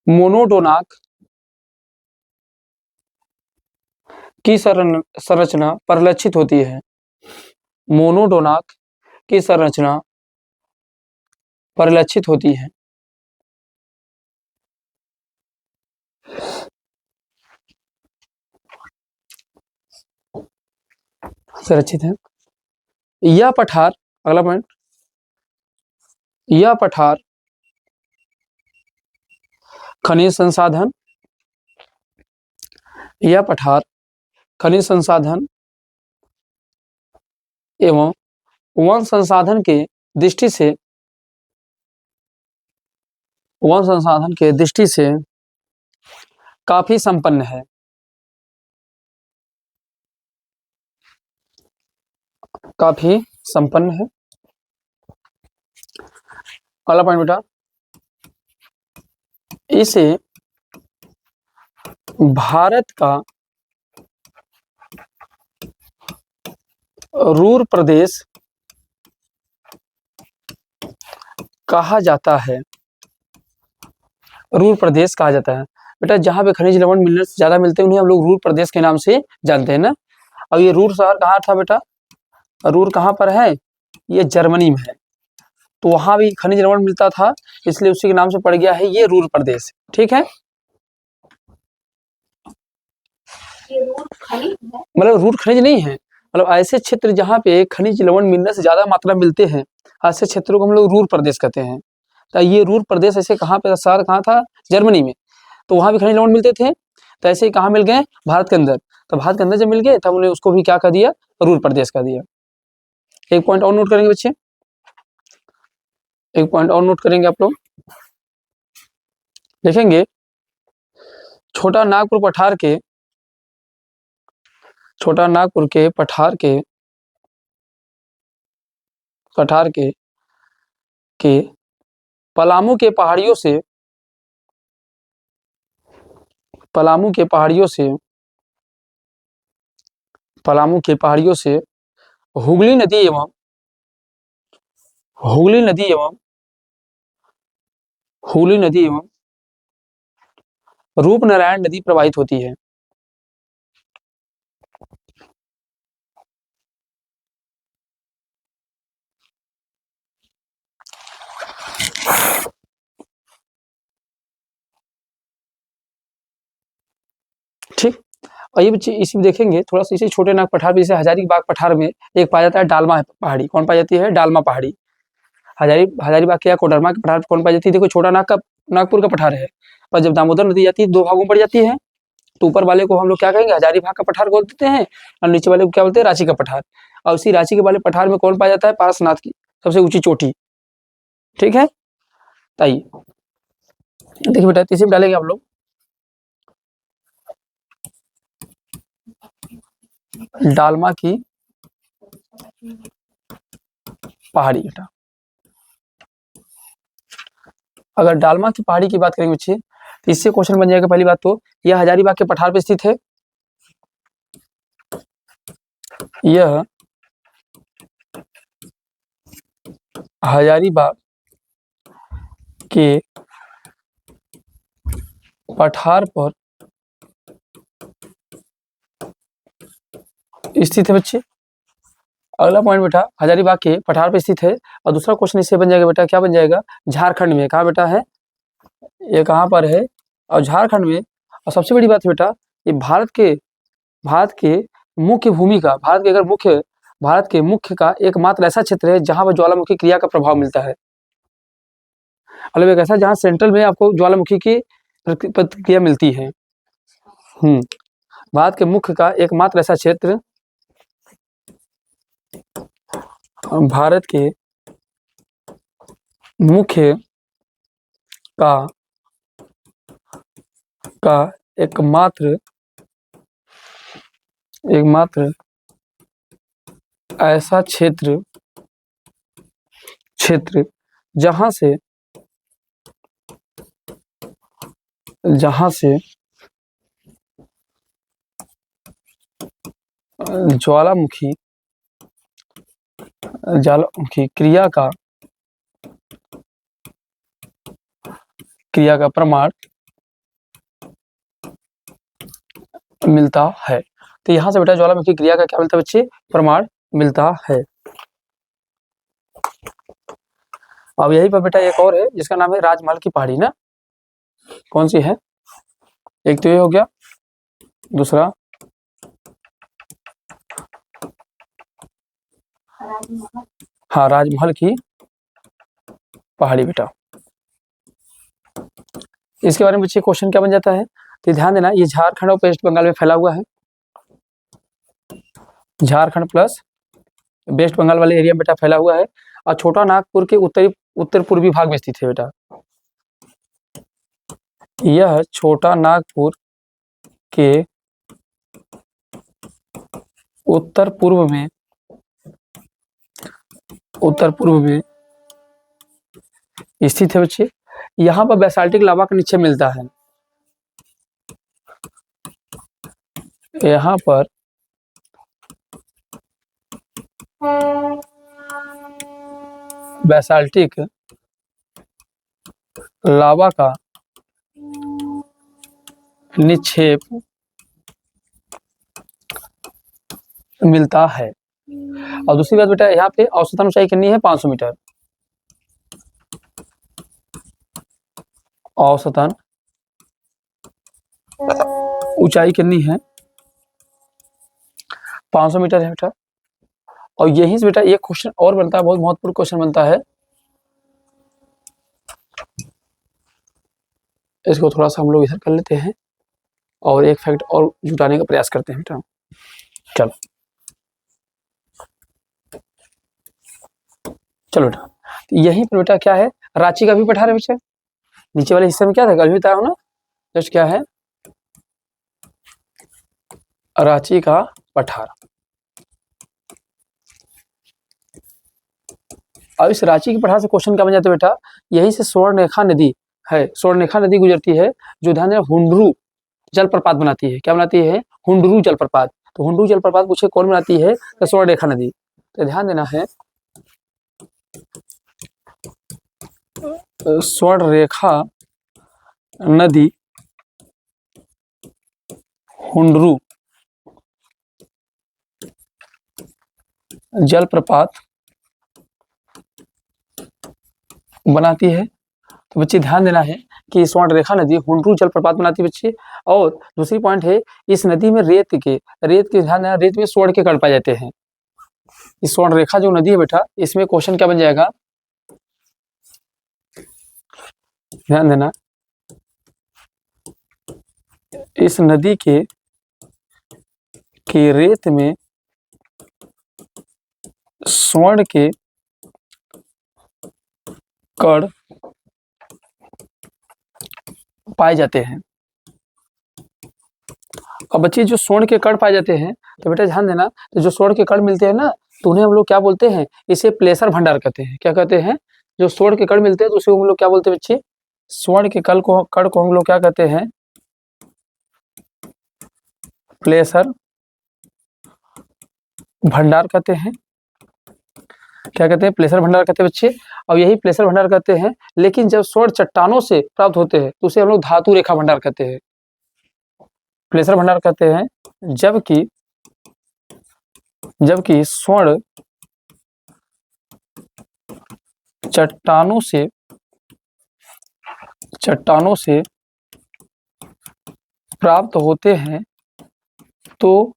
मोनोडोनाक की संरचना परिलक्षित होती है। मोनोडोनाक की संरचना परिलक्षित होती हैं। संरक्षित है। यह पठार, अगला पॉइंट, यह पठार खनिज संसाधन, यह पठार खनिज संसाधन एवं वन संसाधन के दृष्टि से, वन संसाधन के दृष्टि से काफी संपन्न है। काफी संपन्न है। अगला पॉइंट बेटा, इसे भारत का रूर प्रदेश कहा जाता है। रूर प्रदेश कहा जाता है बेटा, जहाँ पे खनिज लवण मिनरल्स ज्यादा मिलते हैं उन्हें हम लोग रूर प्रदेश के नाम से जानते हैं ना। अब ये रूर शहर कहाँ था बेटा? रूर कहाँ पर है? ये जर्मनी में है। तो वहां भी खनिज लवण मिलता था, इसलिए उसी के नाम से पड़ गया है ये रूर प्रदेश। ठीक है, मतलब रूर खनिज नहीं है, मतलब ऐसे क्षेत्र जहाँ पे खनिज लवण मिलने से ज्यादा मात्रा मिलते हैं, ऐसे क्षेत्रों को हम लोग रूर प्रदेश कहते हैं। तो ये रूर प्रदेश ऐसे कहाँ पे, शहर कहाँ था? जर्मनी में। तो वहां भी खनिज लवण मिलते थे, तो ऐसे ही कहाँ मिल गए? भारत के अंदर। तो भारत के अंदर जब मिल गए तब उन्हें उसको भी क्या कर दिया? रूर प्रदेश कर दिया। एक पॉइंट और नोट करेंगे बच्चे, एक पॉइंट और नोट करेंगे आप लोग, देखेंगे छोटा नागपुर पठार के, छोटा नागपुर के पठार के पलामू के पहाड़ियों से, पलामू के पहाड़ियों से, पलामू के पहाड़ियों से हुगली नदी एवं, हुगली नदी एवं, हुगली नदी एवं रूपनारायण नदी प्रवाहित होती है। ठीक, और ये बच्चे इसी में देखेंगे थोड़ा सा, इसी छोटे नाग पठार में, जैसे हजारीबाग पठार में एक पाया जाता है डालमा पहाड़ी। कौन पाई जाती है? डालमा पहाड़ी। हजारीबाग के या कोडरमा के पठार कौन पाई जाती है? देखो छोटा नाग का, नागपुर का पठार है, पर जब दामोदर नदी जाती है दो भागों में पड़ जाती है, तो ऊपर वाले को हम लोग क्या कहेंगे? हजारीबाग का पठार बोल देते हैं, और नीचे वाले को क्या बोलते हैं? रांची का पठार। और उसी रांची के वाले पठार में कौन पाया जाता है? पारसनाथ की सबसे ऊंची चोटी। ठीक है, आइए देखिए बेटा, तीसरे में डालेंगे आप लोग डालमा की पहाड़ी। बेटा अगर डालमा की पहाड़ी की बात करेंगे बच्चे, तो इससे क्वेश्चन बन जाएगा। पहली बात तो यह हजारीबाग के पठार पे स्थित है, यह हजारीबाग के पठार पर स्थित है बच्चे। अगला पॉइंट बेटा, हजारीबाग के पठार पे स्थित है। और दूसरा क्वेश्चन इससे बन जाएगा बेटा, क्या बन जाएगा? झारखंड में। कहाँ बेटा है? ये कहाँ पर है? और झारखंड में। और सबसे बड़ी बात है बेटा, ये भारत के मुख्य भूमि का, भारत के मुख्य का एकमात्र ऐसा क्षेत्र है जहां पर ज्वालामुखी क्रिया का प्रभाव मिलता है। मतलब एक ऐसा जहां सेंट्रल में आपको ज्वालामुखी की प्रतिक्रिया मिलती है। भारत के मुख्य का एकमात्र ऐसा क्षेत्र, भारत के मुख्य का एकमात्र ऐसा क्षेत्र जहां से ज्वालामुखी क्रिया का प्रमाण मिलता है। तो यहां से बेटा ज्वालामुखी क्रिया का क्या मिलता है बच्चे? प्रमाण मिलता है। अब यही पर बेटा एक और है जिसका नाम है राजमहल की पहाड़ी ना, कौन सी है? एक तो ये हो गया, दूसरा हाँ राजमहल की पहाड़ी बेटा। इसके बारे में बच्चे क्वेश्चन क्या बन जाता है, तो ध्यान देना, ये झारखंड और वेस्ट बंगाल में फैला हुआ है। झारखंड प्लस वेस्ट बंगाल वाले एरिया में बेटा फैला हुआ है, और छोटा नागपुर के उत्तर पूर्वी भाग में स्थित है बेटा। यह छोटा नागपुर के उत्तर पूर्व में स्थित है बच्चे। यहाँ पर बेसाल्टिक लावा का निक्षेप मिलता है। यहाँ पर बेसाल्टिक लावा का निक्षेप मिलता है। और दूसरी बात बेटा, यहाँ पे औसतन ऊंचाई कितनी है? 500 मीटर। औसतन ऊंचाई कितनी है? 500 मीटर है बेटा। और यहीं से बेटा एक क्वेश्चन और बनता है, बहुत महत्वपूर्ण क्वेश्चन बनता है। इसको थोड़ा सा हम लोग इधर कर लेते हैं और एक फैक्ट और जुटाने का प्रयास करते हैं बेटा। चलो चलो बेटा, यहीं पर बेटा क्या है, रांची का भी पठार है बेटा। नीचे वाले हिस्से में क्या था, कल भी बताया हो ना, जस्ट क्या है, रांची का पठार। अब इस रांची के पठार से क्वेश्चन क्या बन जाता है बेटा, यहीं से स्वर्णरेखा नदी है, स्वर्णरेखा नदी गुजरती है, जो ध्यान देना हुंडरू जलप्रपात बनाती है। क्या बनाती है? हुंडरू जलप्रपात। तो हुंडरू जलप्रपात पूछे कौन बनाती है, तो स्वर्णरेखा नदी। तो ध्यान देना है, स्वर्णरेखा नदी हुंडरू जलप्रपात बनाती है। तो बच्चे ध्यान देना है कि स्वर्णरेखा नदी हुंडरू जलप्रपात बनाती है बच्चे। और दूसरी पॉइंट है, इस नदी में रेत के ध्यान देना, रेत में स्वर्ण के कण पाए जाते हैं। इस स्वर्णरेखा जो नदी है बेटा, इसमें क्वेश्चन क्या बन जाएगा, ध्यान देना, इस नदी के रेत में स्वर्ण के कण पाए जाते हैं। अब बच्चे जो स्वर्ण के कण पाए जाते हैं, तो बेटा ध्यान देना, तो जो स्वर्ण के कण मिलते हैं ना, तो उन्हें हम लोग क्या बोलते हैं, इसे प्लेसर भंडार कहते हैं। क्या कहते हैं? जो स्वर्ण के कण मिलते हैं तो उसे हम लोग क्या बोलते हैं बच्चे, स्वर्ण के कण को हम लोग क्या कहते हैं, प्लेसर भंडार कहते हैं। क्या कहते हैं? प्लेसर भंडार कहते हैं बच्चे। और यही प्लेसर भंडार कहते हैं, लेकिन जब स्वर्ण चट्टानों से प्राप्त होते हैं तो उसे हम लोग धातु रेखा भंडार कहते हैं। प्लेसर भंडार कहते हैं जबकि स्वर्ण चट्टानों से प्राप्त होते हैं तो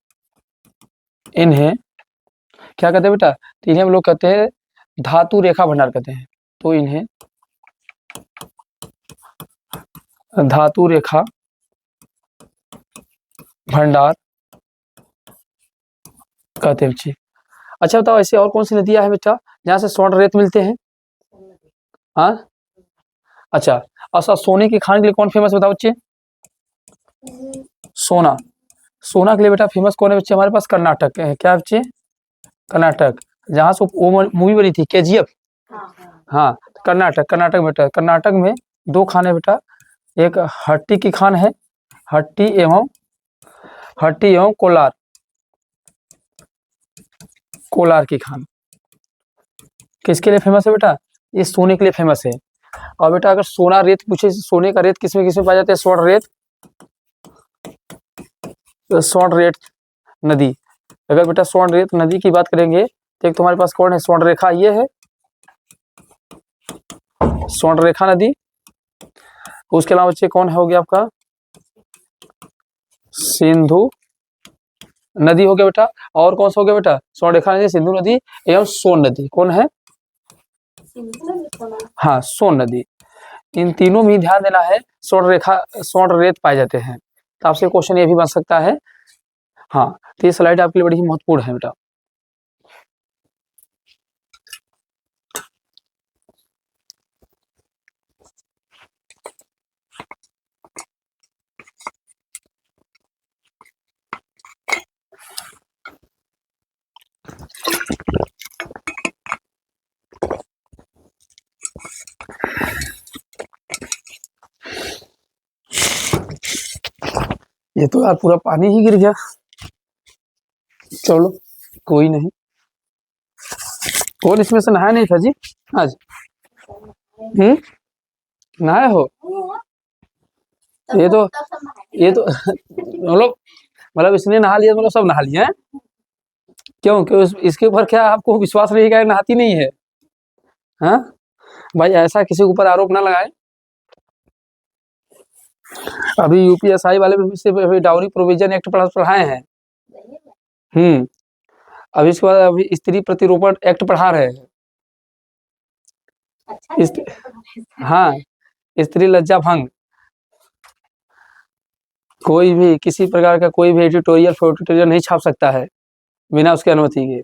इन्हें क्या कहते हैं बेटा, तो इन्हें हम लोग कहते हैं धातु रेखा भंडार कहते हैं। तो इन्हें धातु रेखा भंडार कहते हैं बच्चे। अच्छा बताओ, ऐसे और कौन सी नदियां हैं बेटा जहाँ से स्वर्ण रेत मिलते हैं? हाँ अच्छा, सोने की खान के लिए कौन फेमस बताओ बच्चे? सोना के लिए बेटा फेमस कौन है बच्चे? हमारे पास कर्नाटक है। क्या बच्चे? कर्नाटक, जहाँ से वो मूवी बनी थी KGF। हाँ कर्नाटक बेटा। कर्नाटक में 2 खान है बेटा, एक हट्टी की खान है, हट्टी एवं कोलार की खान। किसके लिए फेमस है बेटा? ये सोने के लिए फेमस है। और बेटा अगर सोना रेत पूछे, सोने का रेत किसमें पाया जाता है? स्वर्ण रेत नदी। अगर बेटा स्वर्ण रेत नदी की बात करेंगे तो एक तुम्हारे पास कौन है, स्वर्ण रेखा ये है, स्वर्णरेखा नदी। उसके अलावा बच्चे कौन हो गया आपका, सिंधु नदी हो गया बेटा। और कौन सा हो गया बेटा, स्वर्णरेखा नदी, सिंधु नदी एवं सोन नदी। कौन है, हाँ सोन नदी। इन तीनों में ध्यान देना है, स्वर्ण रेत पाए जाते हैं। तो आपसे क्वेश्चन ये भी बन सकता है। हाँ, तो ये स्लाइड आपके लिए बड़ी ही महत्वपूर्ण है बेटा। ये तो यार पूरा पानी ही गिर गया। चलो कोई नहीं। कौन इसमें से नहाया नहीं था जी आज? नहाए हो? ये तो मतलब इसने नहा लिया, मतलब सब नहा लिया है। क्यों क्यों इसके ऊपर क्या आपको विश्वास नहीं है, नहाती नहीं है? हाँ भाई, ऐसा किसी के ऊपर आरोप ना लगाए। अभी यूपीएसआई वाले भी से डाउरी प्रोविजन एक्ट पढ़ाए हैं। अभी इसके बाद अभी स्त्री प्रतिरूपण एक्ट पढ़ा रहे हैं। हाँ, स्त्री लज्जा भंग। कोई भी किसी प्रकार का कोई भी एडिटोरियल फोटोरियल नहीं छाप सकता है बिना उसकी अनुमति के।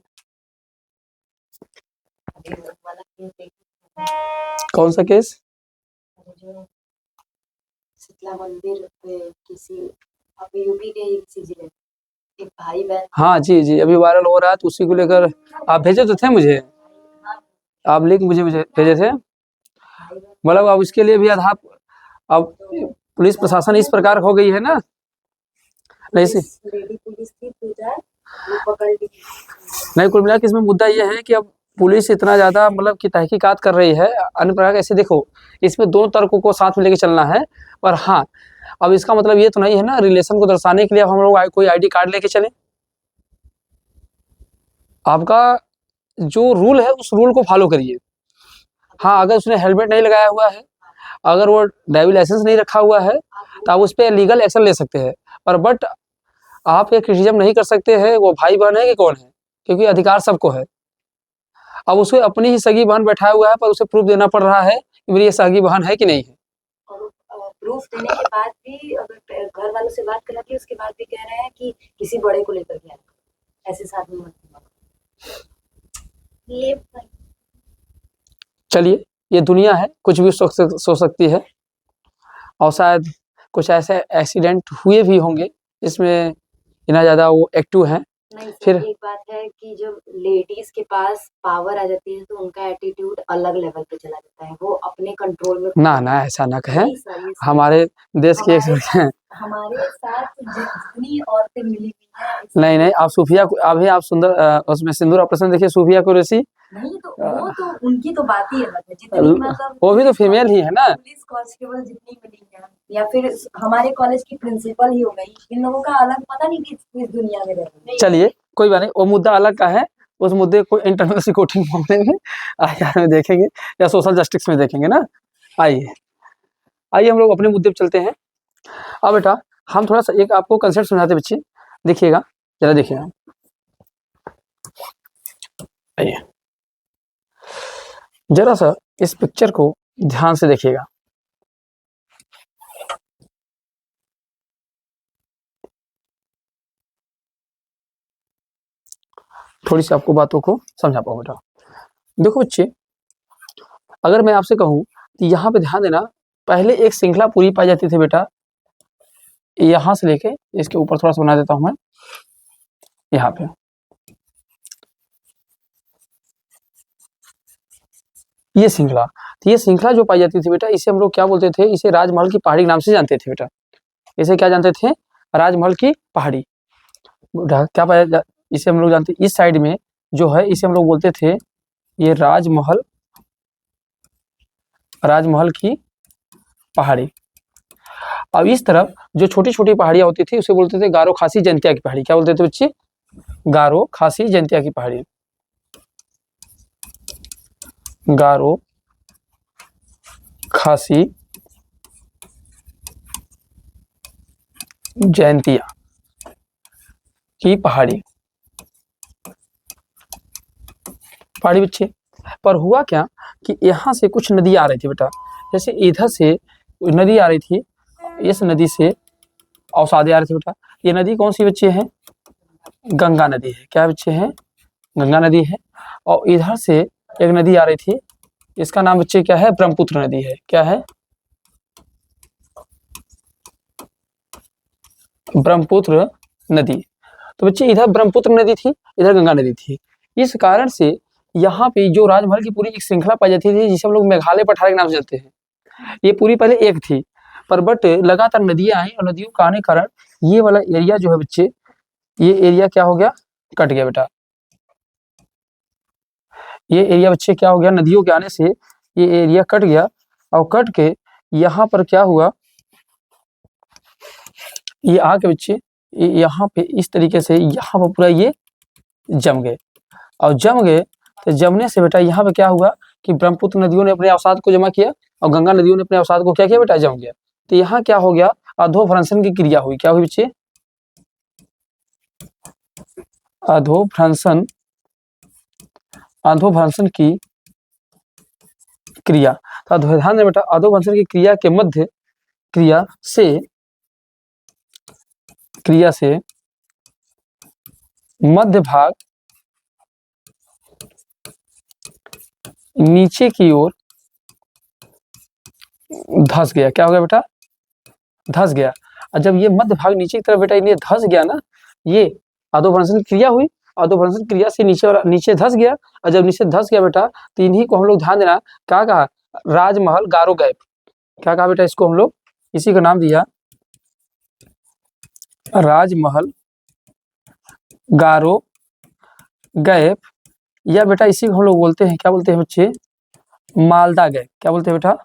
कौन सा केस? शीतला मंदिर पे किसी यूपी के किसी जिले एक भाई बहन, हाँ जी जी, अभी वायरल हो रहा है, तो उसी को लेकर आप भेजे तो थे मुझे, आप लिंक मुझे भेजे थे। मतलब अब इसके लिए भी आधार, अब पुलिस प्रशासन इस प्रकार हो गई है ना, नहीं कुल मिला के इसमें मुद्दा ये है कि अब पुलिस इतना ज्यादा मतलब कि तहकीकात कर रही है अन्य प्रकार के। ऐसे देखो, इसमें दो तर्कों को साथ में लेके चलना है। पर हाँ, अब इसका मतलब ये तो नहीं है ना, रिलेशन को दर्शाने के लिए अब हम लोग कोई आईडी कार्ड लेके चले। आपका जो रूल है उस रूल को फॉलो करिए। हाँ, अगर उसने हेलमेट नहीं लगाया हुआ है, अगर वो ड्राइविंग लाइसेंस नहीं रखा हुआ है, तो आप उस पर लीगल एक्शन ले सकते हैं। पर बट आप ये क्रिटिसिज्म नहीं कर सकते हैं वो भाई बहन है कि कौन है, क्योंकि अधिकार सबको है। अब उसको अपनी ही सगी बहन बैठाया हुआ है, पर उसे प्रूफ देना पड़ रहा है कि मेरी ये सगी बहन है कि नहीं है। प्रूफ देने के बाद भी अगर घर वालों से बात करा के उसके बाद भी कह रहे हैं कि किसी बड़े को लेकर के ऐसे साथ में ये। चलिए, ये दुनिया है, कुछ भी सोच सकती है, और शायद कुछ ऐसे एक्सीडेंट हुए भी होंगे जिसमें इतना ज्यादा वो एक्टिव है। फिर एक बात है कि जब लेडीज के पास पावर आ जाती है तो उनका एटीट्यूड अलग लेवल पे चला जाता है, वो अपने कंट्रोल में। ना ऐसा ना कहे, हमारे देश की हमारे साथ जितनी औरतें मिली हुई हैं। नहीं, आप सूफिया को अभी आप सुंदर उसमें सिंदूर ऑपरेशन देखिए, सूफिया कुरैशी नहीं, तो वो तो उनकी तो बात ही अलग है। जितनी मतलब वो भी तो फीमेल ही है ना। पुलिस कांस्टेबल जितनी मिली है, या फिर हमारे कॉलेज की प्रिंसिपल ही हो गई, इन लोगों का अलग पता नहीं किस दुनिया में रहते। चलिए कोई बात नहीं, वो मुद्दा अलग का है। उस मुद्दे को इंटरनल सिक्योरिटी मामले में आईआर में देखेंगे या सोशल जस्टिस में देखेंगे ना। आइए हम लोग अपने मुद्दे पे चलते हैं। अब बेटा हम थोड़ा सा एक आपको कंसेप्ट समझाते बच्चे, देखिएगा जरा, देखिएगा। आइए जरा सा इस पिक्चर को ध्यान से देखिएगा। थोड़ी सी आपको बातों को समझा पाऊँ बेटा। देखो बच्चे, अगर मैं आपसे कहूं तो यहाँ पे ध्यान देना, पहले एक श्रृंखला पूरी पाई जाती थी बेटा, यहां से लेके इसके ऊपर थोड़ा सा बना देता हूं मैं, यहाँ पे ये श्रृंखला। तो ये श्रृंखला जो पाई जाती थी बेटा, इसे हम लोग क्या बोलते थे, इसे राजमहल की पहाड़ी नाम से जानते थे बेटा। इसे क्या जानते थे, राजमहल की पहाड़ी। क्या पाया, इसे हम लोग जानते, इस साइड में जो है इसे हम लोग बोलते थे ये राजमहल की पहाड़ी। अब इस तरफ जो छोटी छोटी पहाड़ियां होती थी उसे बोलते थे गारो खासी जयंतिया की पहाड़ी। क्या बोलते थे बच्चे, गारो खासी जयंतिया की पहाड़ी। गारो खासी जयंतिया की पहाड़ी पहाड़ी बच्चे। पर हुआ क्या कि यहाँ से कुछ नदी आ रही थी बेटा, जैसे इधर से नदी आ रही थी, इस नदी से अवसादे आ रहे थे बेटा। ये नदी कौन सी बच्चे हैं? गंगा नदी है। क्या बच्चे हैं? गंगा नदी है। और इधर से एक नदी आ रही थी, इसका नाम बच्चे क्या है? ब्रह्मपुत्र नदी है। क्या है? ब्रह्मपुत्र नदी। तो बच्चे इधर ब्रह्मपुत्र नदी थी, इधर गंगा नदी थी। इस कारण से यहाँ पे जो राजमहल की पूरी एक श्रृंखला पाई जाती थी, जिसे हम लोग मेघालय पठार के नाम से जानते हैं, ये पूरी पहले एक थी, पर बट लगातार नदियां आई और नदियों का आने के कारण ये वाला एरिया जो है बच्चे, ये एरिया क्या हो गया? कट गया बेटा। ये एरिया बच्चे क्या हो गया? नदियों के आने से ये एरिया कट गया, और कट के यहाँ पर क्या हुआ? ये आके बच्चे यहाँ पे इस तरीके से यहाँ पर पूरा ये जम गए, और जम गए तो जमने से बेटा यहाँ पे क्या हुआ कि ब्रह्मपुत्र नदियों ने अपने अवसाद को जमा किया और गंगा नदियों ने अपने अवसाद को क्या किया बेटा? जम गया। तो यहाँ क्या हो गया? अधोभ्रंशन की क्रिया हुई। क्या हुई बच्चे? अधोभ्रंशन, अधोभ्रंशन की क्रिया। तो ध्यान दें बेटा, अधोभ्रंशन की क्रिया के मध्य क्रिया से मध्य भाग नीचे की ओर धंस गया। क्या हो गया बेटा? धंस गया। और जब ये मध्य भाग नीचे की तरफ बेटा इन्हें धंस गया ना, ये अधोभ्रंशन क्रिया हुई, अधोभ्रंशन क्रिया से नीचे धंस गया, और जब नीचे धंस गया बेटा तो इन्हीं को हम लोग ध्यान देना क्या कहा? राजमहल गारो गैप। क्या कहा बेटा इसको? हम लोग इसी का नाम दिया राजमहल गारो गैप, या बेटा इसी को हम लोग बोलते हैं, क्या बोलते हैं बच्चे? मालदा गैप। क्या बोलते हैं बेटा?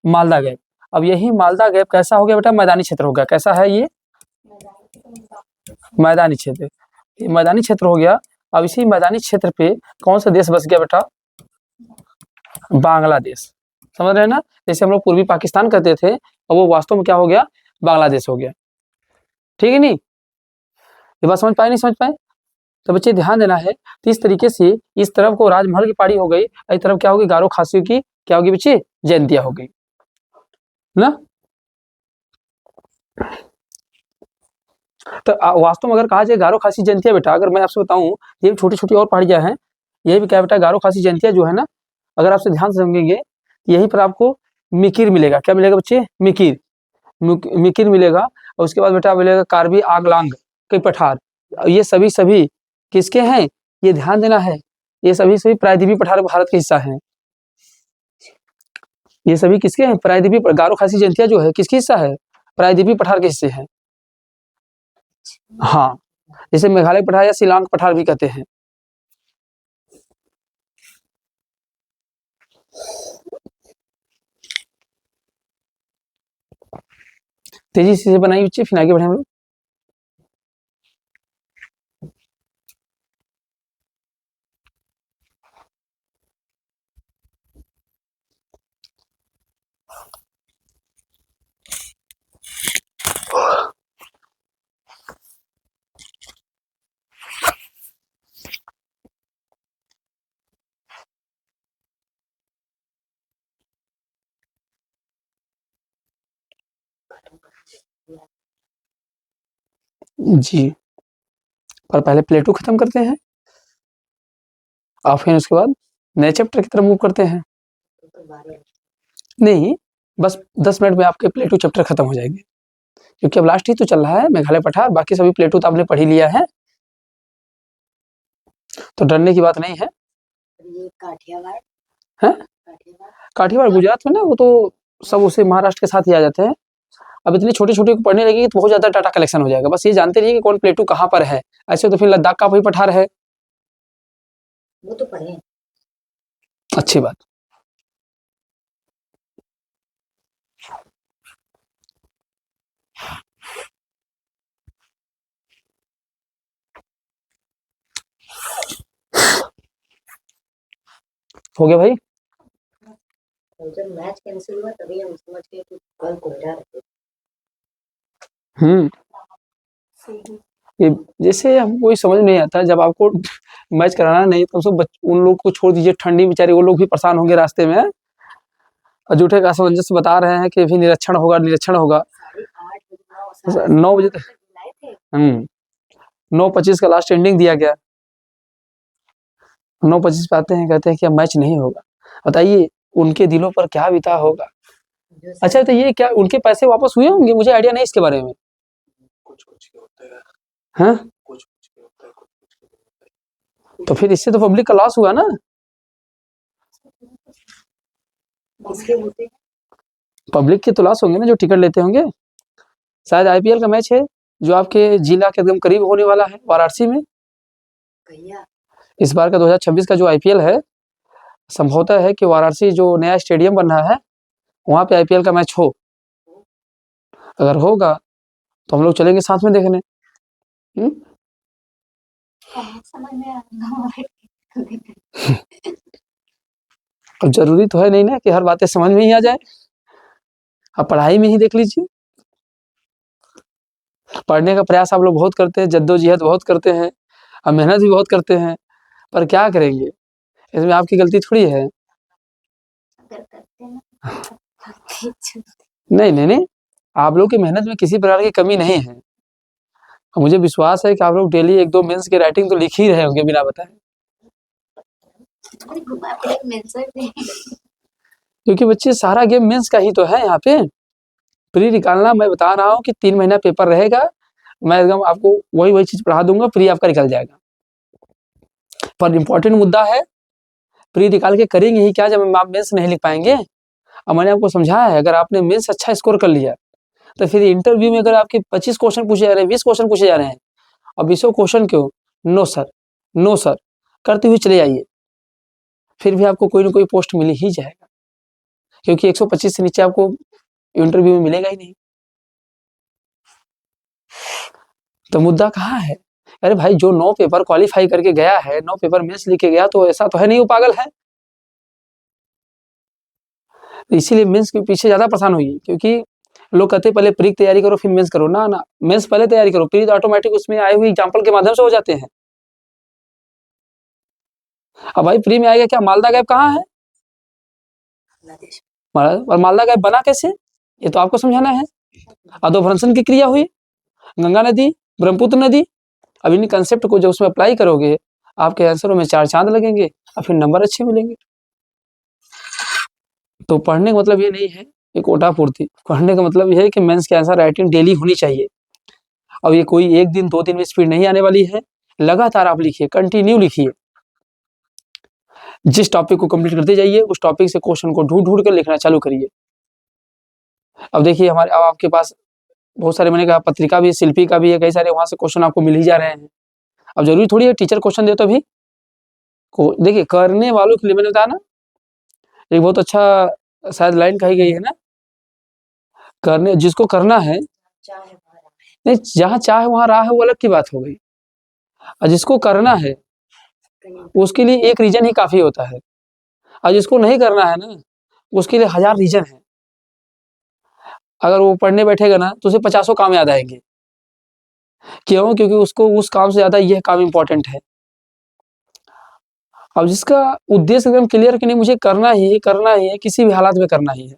मालदा गैप। अब यही मालदा गैप कैसा हो गया बेटा? मैदानी क्षेत्र हो गया। कैसा है ये? मैदानी क्षेत्र। ये मैदानी क्षेत्र हो गया। अब इसी मैदानी क्षेत्र पे कौन सा देश बस गया बेटा? बांग्लादेश। समझ रहे हैं ना? जैसे हम लोग पूर्वी पाकिस्तान करते थे, और वो वास्तव में क्या हो गया? बांग्लादेश हो गया। ठीक है नहीं? ये बात समझ पाए नहीं समझ पाए? तो बच्चे ध्यान देना है। तो इस तरीके से इस तरफ को राजमहल की पहाड़ी हो गई, इस तरफ क्या होगी? गारो खासियों की क्या होगी बच्चे? जयंतिया हो गई ना। तो वास्तव में अगर कहा जाए गारो खासी जयंतिया बेटा, अगर मैं आपसे बताऊं, ये भी छोटी छोटी और पहाड़ियां हैं, ये भी क्या बेटा? गारो खासी जयंतिया जो है ना, अगर आपसे ध्यान से समझेंगे, यहीं पर आपको मिकिर मिलेगा। क्या मिलेगा बच्चे? मिकिर। मिकिर मिलेगा। और उसके बाद बेटा मिलेगा कार्बी आंगलांग के पठार। ये सभी किसके हैं? ये ध्यान देना है, ये सभी प्रायद्वीपीय पठार भारत के हिस्सा हैं। ये सभी किसके हैं? प्रायद्वीपीय। गारो खासी जयंतिया जो है किसके हिस्सा है? प्रायद्वीपीय पठार के हिस्से हैं। हाँ, जैसे मेघालय पठार या शिलांग पठार भी कहते हैं। तेजी से बनाई बच्चे, फिर आगे बढ़े हम लोग। जी, पर पहले प्लेटो खत्म करते हैं और फिर उसके बाद नए चैप्टर की तरफ मूव करते हैं। नहीं, बस 10 मिनट में आपके प्लेटो चैप्टर खत्म हो जाएंगे, क्योंकि अब लास्ट ही तो चल रहा है मेघालय पठार। बाकी सभी प्लेटो तो आपने पढ़ ही लिया है, तो डरने की बात नहीं है। ये काठियावाड़ हैं? काठियावाड़ गुजरात में ना, वो तो सब उसे महाराष्ट्र के साथ ही आ जाते हैं। अब इतनी छोटी छोटी को पढ़ने लगेगी तो बहुत ज्यादा डाटा कलेक्शन हो जाएगा। बस ये जानते रहिए कि कौन प्लेटो कहाँ पर है। ऐसे तो फिर लद्दाख का वही पठार है। वो तो पढ़े। अच्छी बात। हो गया भाई? और जब मैच कैंसिल हुआ तभी हम समझ गए कि कल कोयरा रहे। ये जैसे हमको ये समझ नहीं आता, जब आपको मैच कराना नहीं तो सब उन लोग को छोड़ दीजिए, ठंडी बेचारे वो लोग भी परेशान होंगे रास्ते में, और झूठे का असमंजस बता रहे हैं कि भी निरीक्षण होगा 9 बजे तक। 9:25 का लास्ट एंडिंग दिया गया, 9:25 पे आते हैं, कहते हैं कि अब मैच नहीं होगा। बताइए उनके दिलों पर क्या बीता होगा। अच्छा तो ये क्या उनके पैसे वापस हुए होंगे? मुझे आइडिया नहीं इसके बारे में। कुछ के होते हैं। हाँ? कुछ के होता है, कुछ। तो फिर इससे तो पब्लिक का लॉस हुआ ना। पब्लिक के तो लॉस होंगे ना, जो टिकट लेते होंगे। शायद आईपीएल का मैच है जो आपके जिला के एकदम करीब होने वाला है, वाराणसी में। इस बार का 2026 का जो आईपीएल है, संभवतः है कि वाराणसी जो नया स्टेडियम बन रहा है वहां पे आईपीएल का मैच हो। अगर होगा तो हम लोग चलेंगे साथ में देखने। अब जरूरी तो है नहीं ना कि हर बातें समझ में ही आ जाए। अब पढ़ाई में ही देख लीजिए, पढ़ने का प्रयास आप लोग बहुत करते हैं, जद्दोजहद बहुत करते हैं, और मेहनत भी बहुत करते हैं, पर क्या करेंगे, इसमें आपकी गलती थोड़ी है। नहीं, आप लोग की मेहनत में किसी प्रकार की कमी नहीं है। मुझे विश्वास है कि आप लोग डेली 1-2 मेंस की राइटिंग तो लिख ही रहे होंगे बिना बताए, क्योंकि बच्चे सारा गेम मेंस का ही तो है। यहाँ पे प्री निकालना, मैं बता रहा हूँ कि 3 महीना पेपर रहेगा, मैं एकदम आपको वही चीज पढ़ा दूंगा, प्री आपका निकल जाएगा। पर इम्पोर्टेंट मुद्दा है, प्री निकाल के करेंगे ही क्या जब आप मेंस नहीं लिख पाएंगे। और मैंने आपको समझाया है, अगर आपने मेंस अच्छा स्कोर कर लिया तो फिर इंटरव्यू में अगर आपके 25 क्वेश्चन पूछे जा रहे हैं, 20 क्वेश्चन पूछे जा रहे हैं, और 20 क्वेश्चन क्यों, नो सर करते हुए चले जाइए, फिर भी आपको कोई ना कोई पोस्ट मिल ही जाएगा, क्योंकि 125 से नीचे आपको इंटरव्यू में मिलेगा ही नहीं। तो मुद्दा कहाँ है? अरे भाई, जो 9 पेपर क्वालिफाई करके गया है, 9 पेपर मेंस लिख के गया, तो ऐसा तो है नहीं वो पागल है। इसीलिए मेंस के पीछे ज्यादा परेशान हुई, क्योंकि लोग कहते पहले प्री की तैयारी करो फिर मेंस करो। ना, मेंस पहले तैयारी करो, प्री तो ऑटोमेटिक उसमें आए हुए एग्जाम्पल के माध्यम से हो जाते हैं। अब भाई प्री में आएगा क्या, मालदा गैप कहाँ है, और मालदा गैप बना कैसे, ये तो आपको समझाना है। अधोभ्रंशन की क्रिया हुई, गंगा नदी, ब्रह्मपुत्र नदी। अब इन कंसेप्ट को जब उसमें अप्लाई करोगे, आपके आंसरों में 4 चांद लगेंगे और फिर नंबर अच्छे मिलेंगे। तो पढ़ने का मतलब ये नहीं है कि कोटा पूर्ति, पढ़ने का मतलब ये है कि मेंस के आंसर राइटिंग डेली होनी चाहिए। अब ये कोई 1 दिन 2 दिन में स्पीड नहीं आने वाली है, लगातार आप लिखिए, कंटिन्यू लिखिए। जिस टॉपिक को कंप्लीट करते जाइए, उस टॉपिक से क्वेश्चन को ढूंढ कर लिखना चालू करिए। अब देखिए अब आपके पास बहुत सारे, मैंने कहा पत्रिका भी, शिल्पी का भी है, कई सारे वहां से क्वेश्चन आपको मिल ही जा रहे हैं। अब जरूरी थोड़ी है टीचर क्वेश्चन दे तो भी देखिए, करने वालों के लिए मैंने बताया ना, एक बहुत अच्छा शायद लाइन कही गई है ना, करने जिसको करना है, नहीं जहाँ चाहे वहां राह है, वो अलग की बात हो गई। और जिसको करना है उसके लिए एक रीजन ही काफी होता है, और जिसको नहीं करना है ना, उसके लिए 1000 रीजन है। अगर वो पढ़ने बैठेगा ना तो उसे 50 काम याद आएंगे। क्यों? क्योंकि उसको उस काम से ज्यादा यह काम इंपॉर्टेंट है। अब जिसका उद्देश्य एकदम क्लियर कि नहीं, मुझे करना ही है, किसी भी हालात में करना ही है,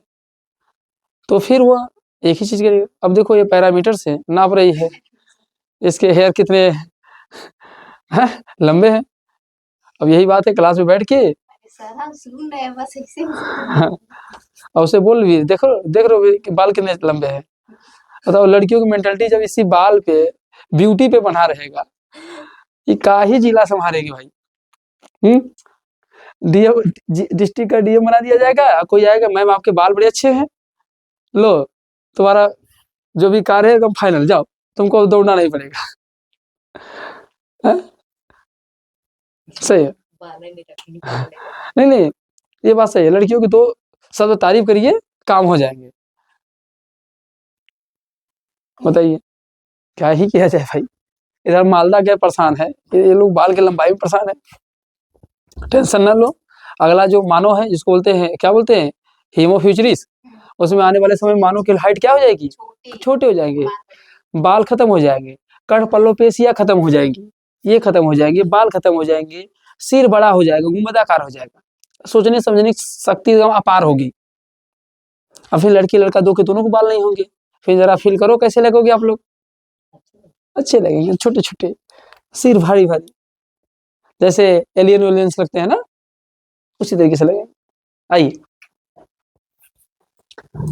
तो फिर वह एक ही चीज करेगा। अब देखो ये पैरामीटर से नाप रही है, इसके हेयर कितने हैं, लंबे हैं। अब यही बात है, क्लास में बैठ के और उसे बोल भी, देख रहे कि बाल कितने लंबे हैं। बताओ, लड़कियों की मेंटालिटी जब इसी बाल पे, ब्यूटी पे बना रहेगा, ये का ही जिला संभालेगी भाई। डीएम, डिस्ट्रिक्ट का डीएम बना दिया जाएगा, कोई आएगा, मैम आपके बाल बड़े अच्छे हैं, लो तुम्हारा जो भी कार्य है एकदम फाइनल, जाओ, तुमको दौड़ना नहीं पड़ेगा। सही है, नहीं, ये बात सही है। लड़कियों की तो सब तारीफ करिए, काम हो जाएंगे। बताइए क्या ही किया जाए भाई। इधर मालदा क्या परेशान है, ये लोग बाल के लंबाई में परेशान है। टेंशन ना लो, अगला जो मानव है, जिसको बोलते हैं, क्या बोलते हैं, हीमोफ्यूचरिस, उसमें आने वाले समय में मानव की हाइट क्या हो जाएगी, छोटी छोटे हो जाएंगे, बात बाल खत्म हो जाएंगे, कर्णपल्लोपेशिया खत्म हो जाएगी, ये खत्म हो जाएंगे, बाल खत्म हो जाएंगे, सिर बड़ा हो जाएगा, गुंबदाकार हो जाएगा, सोचने समझने की शक्ति एकदम अपार होगी। अब फिर लड़की लड़का दो के दोनों को बाल नहीं होंगे, फिर जरा फील करो कैसे लगोगे आप लोग, अच्छे लगेंगे, छोटे छोटे, सिर भारी भारी, जैसे एलियन वेलियंस लगते हैं ना, उसी तरीके से लगेंगे। आइए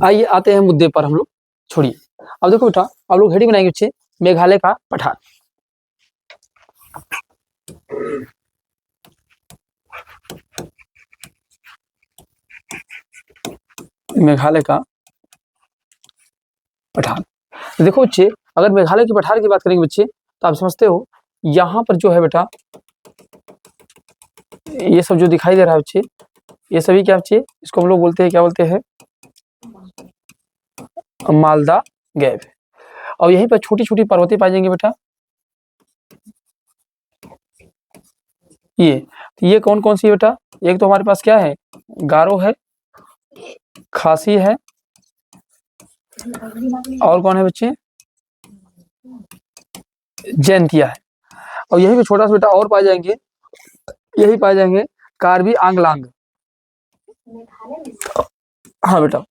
आइए आते हैं मुद्दे पर हम लोग, छोड़िए। अब देखो बेटा, आप लोग हेडिंग बनाएंगे बच्चे, मेघालय का पठार। मेघालय का पठार। देखो बच्चे, अगर मेघालय के पठार की बात करेंगे बच्चे, तो आप समझते हो यहाँ पर जो है बेटा, ये सब जो दिखाई दे रहा है बच्चे, ये सभी क्या बच्चे, इसको हम लोग बोलते हैं, क्या बोलते हैं, मालदा गैप। और यहीं पर छोटी छोटी पर्वतें पाई जाएंगे बेटा, ये कौन कौन सी है बेटा, एक तो हमारे पास क्या है, गारो है, खासी है, और कौन है बच्चे, जैंतिया है। और यही पे छोटा सा बेटा और पाए जाएंगे, यही पाए जाएंगे कार्बी आंगलांग। हाँ बेटा,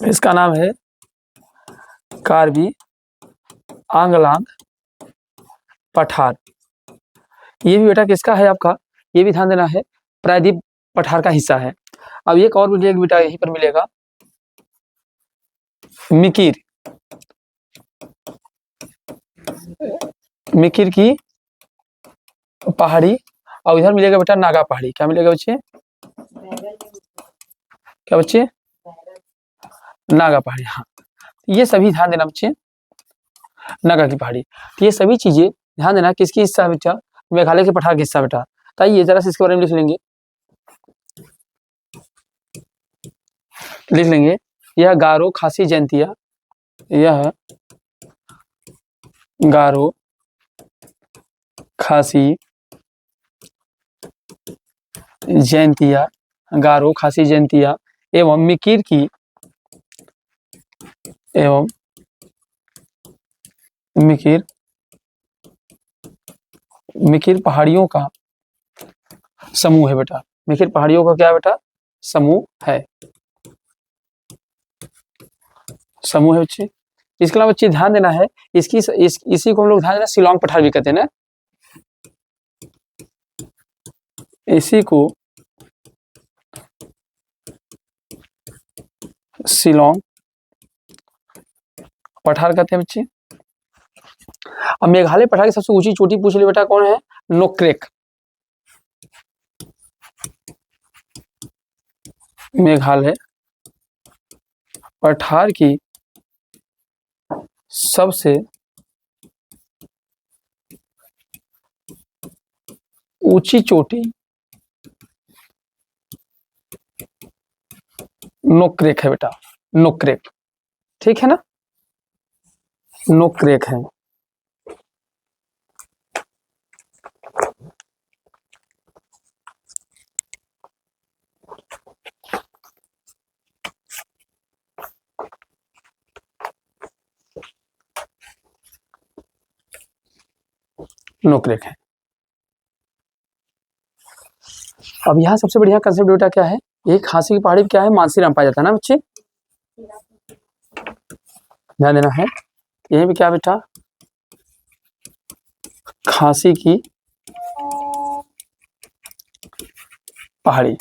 इसका नाम है कार्बी आंगलांग पठार। ये भी बेटा किसका है आपका, ये भी ध्यान देना है, प्रायद्वीप पठार का हिस्सा है। अब एक और मिलेगा बेटा, यहीं पर मिलेगा मिकिर, मिकिर की पहाड़ी, और इधर मिलेगा बेटा नागा पहाड़ी। क्या मिलेगा बच्चे, क्या बच्चे, नागा पहाड़ी। हाँ, ये सभी ध्यान देना बच्चे, नागा की पहाड़ी। तो ये सभी चीजें ध्यान देना किसकी हिस्सा है बेटा, मेघालय के पठार का हिस्सा बेटा। तो ये जरा से इसके बारे में लिख लेंगे, लिख लेंगे, यह गारो खासी जैंतिया, यह गारो खासी जैंतिया, गारो खासी जैंतिया एवं मिकिर की, एवं मिकिर, मिकिर पहाड़ियों का समूह है बेटा। मिकिर पहाड़ियों का क्या है बेटा, समूह है, समूह है बच्चे। इसके अलावा बच्चे ध्यान देना है, इसी को हम लोग ध्यान देना शिलोंग पठार भी कहते हैं ना, इसी को शिलोंग पठार कहते हैं बच्चे। अब मेघालय पठार की सबसे ऊंची चोटी पूछ लिया बेटा, कौन है, नोक्रेक। मेघालय पठार की सबसे ऊंची चोटी नोक्रेक है बेटा, नोक्रेक, ठीक है ना, नोक्रेक है। नोक्रेक है। अब यहाँ सबसे बढ़िया कंसेप्ट बेटा क्या है, ये खांसी की पहाड़ी क्या है, मानसीराम पाया जाता है ना बच्चे, ध्यान देना है, यही भी क्या बेटा, खांसी की पहाड़ी।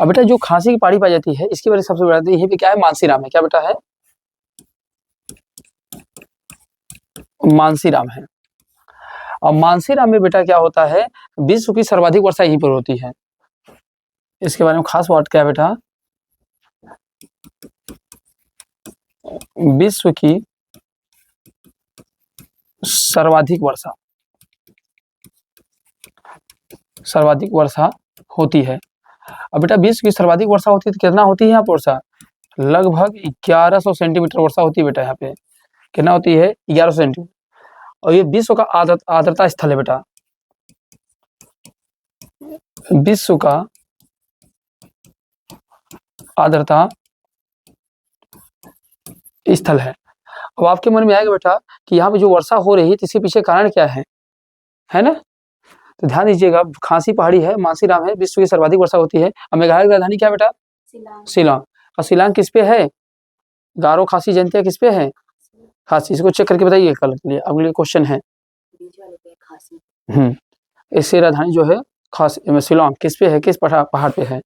अब बेटा जो खांसी की पहाड़ी पाई जाती है, इसकी वजह से सबसे बड़ा यही भी क्या है, मानसीराम है। क्या बेटा है, मानसीराम है। और मानसीराम में बेटा क्या होता है, विश्व की सर्वाधिक वर्षा यहीं पर होती है। इसके बारे में खास बात क्या है बेटा, विश्व की सर्वाधिक वर्षा, सर्वाधिक वर्षा होती है। अब बेटा विश्व की सर्वाधिक वर्षा होती है तो कितना होती है यहाँ पर वर्षा, लगभग 1100 सेंटीमीटर वर्षा होती है बेटा। यहाँ पे कितना होती है, 1100 सेंटीमीटर। और ये विश्व का आर्द्रता स्थल है बेटा, विश्व का आर्द्रता स्थल है। अब आपके मन में आएगा बेटा कि यहाँ पे जो वर्षा हो रही है तो इसके पीछे कारण क्या है ना? तो ध्यान दीजिएगा, खासी पहाड़ी है, मानसीराम है, विश्व की सर्वाधिक वर्षा होती है। अब मेघालय की राजधानी क्या है बेटा? शिलांग। और शिलांग किस पे है? गारो खासी जयंतिया किस पे है? खासी। इसको चेक करके बताइए कल के लिए, अगले क्वेश्चन है। इसकी राजधानी जो है खासी, शिलांग किस पे है, किस पहाड़ पे है?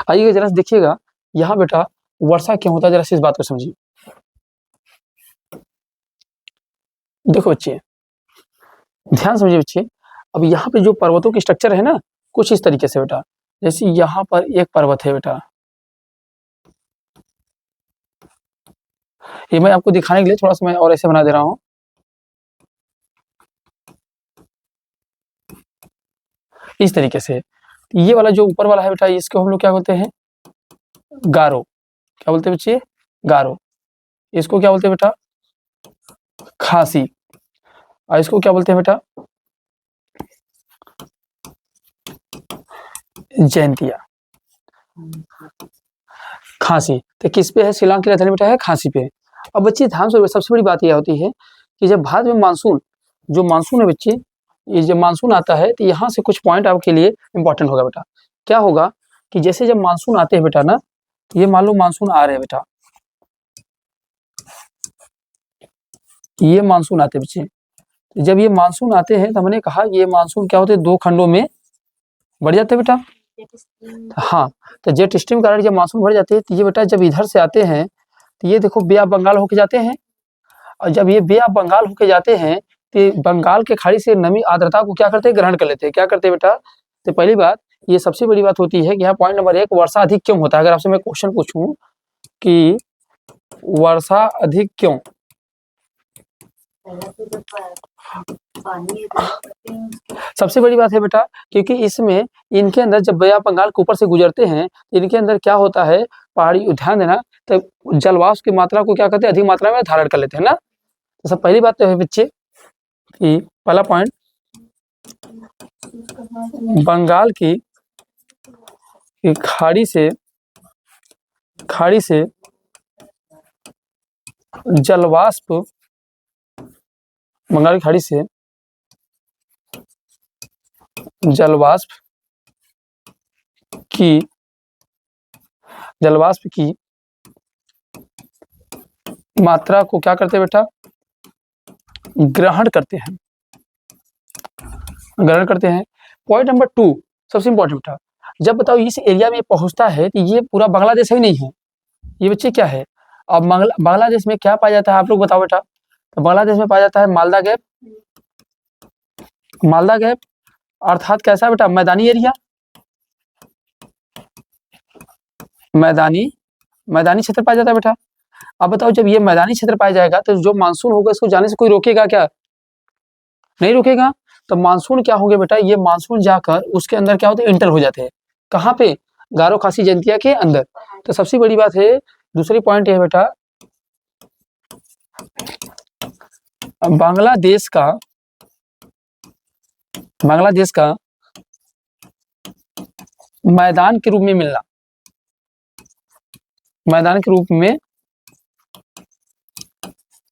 आइए जरा देखिएगा यहाँ बेटा वर्षा क्यों होता है, जरा इस बात को समझिए। देखो बच्चे, ध्यान समझिए बच्चे। अब यहाँ पे जो पर्वतों की स्ट्रक्चर है ना, कुछ इस तरीके से बेटा, जैसे यहाँ पर एक पर्वत है बेटा, ये मैं आपको दिखाने के लिए थोड़ा सा मैं और ऐसे बना दे रहा हूँ। इस तरीके से ये वाला जो ऊपर वाला है बेटा, इसको हम लोग क्या बोलते हैं? गारो। क्या बोलते हैं बच्चे? गारो। इसको क्या बोलते हैं बेटा? खासी। और इसको क्या बोलते हैं बेटा? जयंतिया। खासी। तो किस पे है? शिलांग की राजधानी बेटा है खासी पे। अब बच्चे ध्यान से, सबसे बड़ी बात यह होती है कि जब भारत में मानसून है बच्चे, ये जब मानसून आता है तो यहाँ से कुछ पॉइंट आपके लिए इंपॉर्टेंट होगा बेटा। क्या होगा कि जैसे जब मानसून आते हैं बेटा ना, ये मान लो मानसून आ रहे हैं बेटा, ये मानसून आते हैं बच्चे। जब ये मानसून आते हैं तो हमने कहा ये मानसून क्या होते हैं? 2 खंडों में बढ़ जाते हैं बेटा। हाँ, तो जेट स्ट्रीम कारण जब मानसून बढ़ जाते हैं तो ये बेटा जब इधर से आते हैं तो ये देखो बे ऑफ बंगाल होके जाते हैं। और जब ये बे ऑफ बंगाल होके जाते हैं तो बंगाल के खाड़ी से नमी आर्द्रता को क्या करते हैं? ग्रहण कर लेते हैं। क्या करते हैं बेटा? तो पहली बात, ये सबसे बड़ी बात होती है कि यहाँ पॉइंट नंबर 1, वर्षा अधिक क्यों होता है? अगर आपसे मैं क्वेश्चन पूछूं कि वर्षा अधिक क्यों? सबसे बड़ी बात है बेटा, क्योंकि इसमें इनके अंदर जब बे ऑफ बंगाल के ऊपर से गुजरते हैं, इनके अंदर क्या होता है? पहाड़ी, ध्यान देना, तो जलवाष्प की मात्रा को क्या करते हैं? अधिक मात्रा में धारण कर लेते हैं ना। तो सब पहली बात तो है बच्चे कि पहला पॉइंट, बंगाल की खाड़ी से जलवाष्प, बंगाल की खाड़ी से जलवाष्प की मात्रा को क्या करते हैं बेटा? ग्रहण करते हैं। पॉइंट नंबर 2 सबसे इंपॉर्टेंट बेटा, जब बताओ इस एरिया में पहुंचता है तो ये पूरा बांग्लादेश ही नहीं है, ये बच्चे क्या है? अब बांग्लादेश में क्या पाया जाता है, आप लोग बताओ बेटा? तो बांग्लादेश में पाया जाता है मालदा गैप, अर्थात कैसा बेटा? मैदानी एरिया, मैदानी क्षेत्र पाया जाता है बेटा। अब बताओ जब ये मैदानी क्षेत्र पाया जाएगा तो जो मानसून होगा इसको जाने से कोई रोकेगा क्या? नहीं रोकेगा। तो मानसून क्या होंगे बेटा? ये मानसून जाकर उसके अंदर क्या होते हैं? इंटर हो जाते हैं। कहाँ पे? गारो खासी जयंतिया के अंदर। तो सबसे बड़ी बात है, दूसरी पॉइंट है बेटा, बांग्लादेश का मैदान के रूप में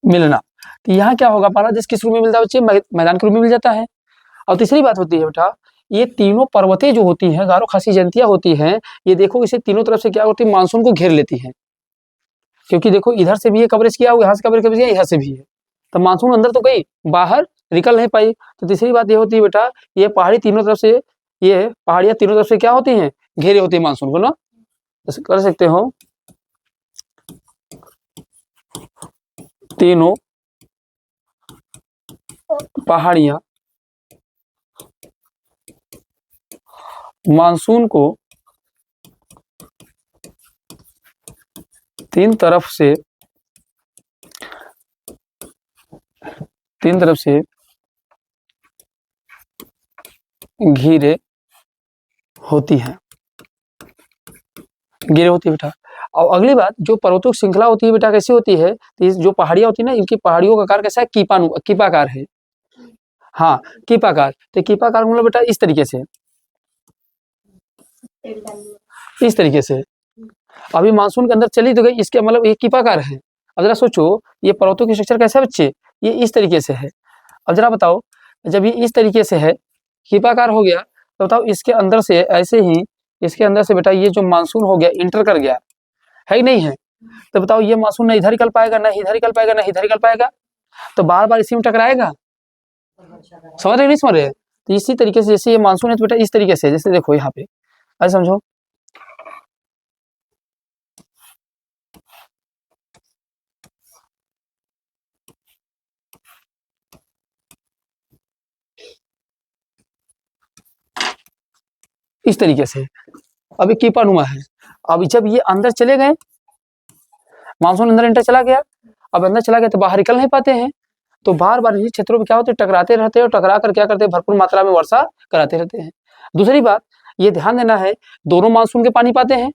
मिलना, तो यहाँ क्या होगा? बांग्लादेश किस रूप में मिलता है बच्चे? मैदान के रूप में मिल जाता है। और तीसरी बात होती है बेटा, ये तीनों पर्वतें जो होती हैं, गारो खासी जयंतिया होती हैं, ये देखो इसे तीनों तरफ से क्या होती है? मानसून को घेर लेती हैं। क्योंकि देखो इधर से भी ये कवरेज किया हुआ, यहाँ से कवरेज किया, यहाँ से भी है, तो मानसून अंदर तो गई, बाहर निकल नहीं पाई। तो तीसरी बात ये होती है बेटा, ये पहाड़ी तीनों तरफ से, ये पहाड़ियाँ तीनों तरफ से क्या होती हैं? घेरे होती है मानसून को ना। कर सकते हो, तीनों पहाड़ियाँ मानसून को तीन तरफ से घेरे होती है बेटा। और अगली बात, जो पर्वतों की श्रृंखला होती है बेटा, कैसी होती है? तो जो पहाड़ियाँ होती है ना, इनकी पहाड़ियों का आकार कैसा है? कीपाकार है। हाँ, कीपाकार। तो कीपाकार मतलब बेटा इस तरीके से, इस तरीके से। अभी मानसून के अंदर चली तो गई, इसके मतलब एक कीपाकार है। अब जरा सोचो ये पर्वतों की स्ट्रक्चर कैसा है बच्चे, ये इस तरीके से है। अब जरा बताओ जब ये इस तरीके से है, कीपाकार हो गया, तो बताओ इसके अंदर से ऐसे ही, इसके अंदर से बेटा ये जो मानसून हो गया इंटर कर गया है कि नहीं है, तो बताओ ये मानसून ना इधर निकल पाएगा, ना इधर निकल पाएगा, ना इधर निकल पाएगा, तो बार बार इसी में टकराएगा। समझ रहे नहीं समझ रहे? तो इसी तरीके से जैसे ये मानसून है तो बेटा इस तरीके से, जैसे देखो यहाँ पे ऐसे समझो, इस तरीके से। अब ये कीपानुमा है। अब जब ये अंदर चले गए, मानसून अंदर इंटर चला गया, अब अंदर चला गया तो बाहर निकल नहीं पाते हैं, तो बार बार इन्हीं क्षेत्रों में क्या होते हैं, टकराते रहते हैं, और टकरा कर क्या करते हैं, भरपूर मात्रा में वर्षा कराते रहते हैं। दूसरी बात ये ध्यान देना है, दोनों मानसून के पानी पाते हैं।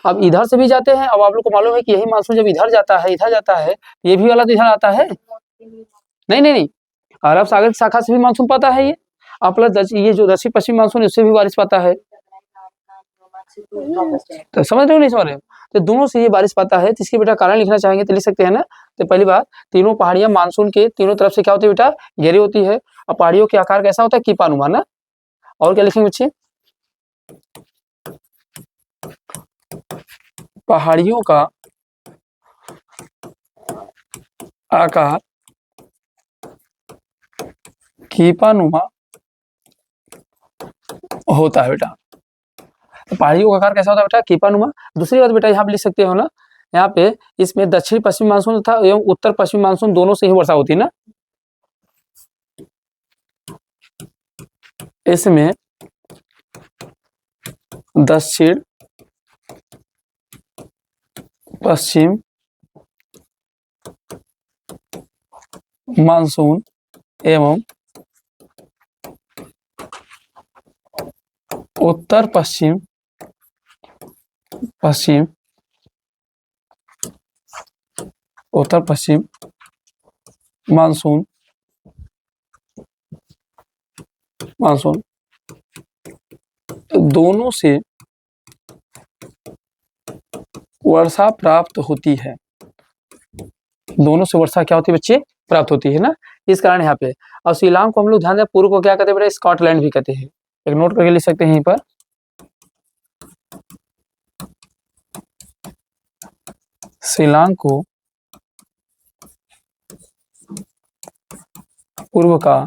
अब इधर से भी जाते हैं, अब आप लोग को मालूम है कि यही मानसून जब इधर जाता है, इधर जाता है, ये भी वाला तो इधर आता है। नहीं नहीं नहीं, अरब सागर की शाखा से भी मानसून पाता है ये, और प्लस ये जो दक्षिण पश्चिमी मानसून है उससे भी बारिश पाता है। तो समझ रहे हो नहीं समझ रहे हो? तो दोनों से ये बारिश पाता है, तो इसके बेटा कारण लिखना चाहेंगे तो लिख सकते हैं ना। तो पहली बात, तीनों पहाड़ियां मानसून के तीनों तरफ से क्या होती है बेटा, घेरी होती है, और पहाड़ियों के आकार कैसा होता है, कीपानुमा ना। और क्या लिखेंगे बच्चे, पहाड़ियों का आकार कीपानुमा होता है बेटा। तो पहाड़ियों का आकार कैसा होता है बेटा, कीपानुमा। दूसरी बात बेटा यहाँ पे लिख सकते हो ना, यहाँ पे इसमें दक्षिण पश्चिमी मानसून था एवं उत्तर पश्चिमी मानसून दोनों से ही वर्षा होती है ना। इसमें दक्षिण पश्चिम मानसून एवं उत्तर पश्चिम मानसून दोनों से वर्षा प्राप्त होती है। दोनों से वर्षा क्या होती है बच्चे, प्राप्त होती है ना, इस कारण यहाँ पे। और शिलांग को हम लोग ध्यान दें, पूर्व को क्या कहते हैं बेटा, स्कॉटलैंड भी कहते हैं। एक नोट करके लिख सकते हैं यहीं पर, शिलांग को पूर्व का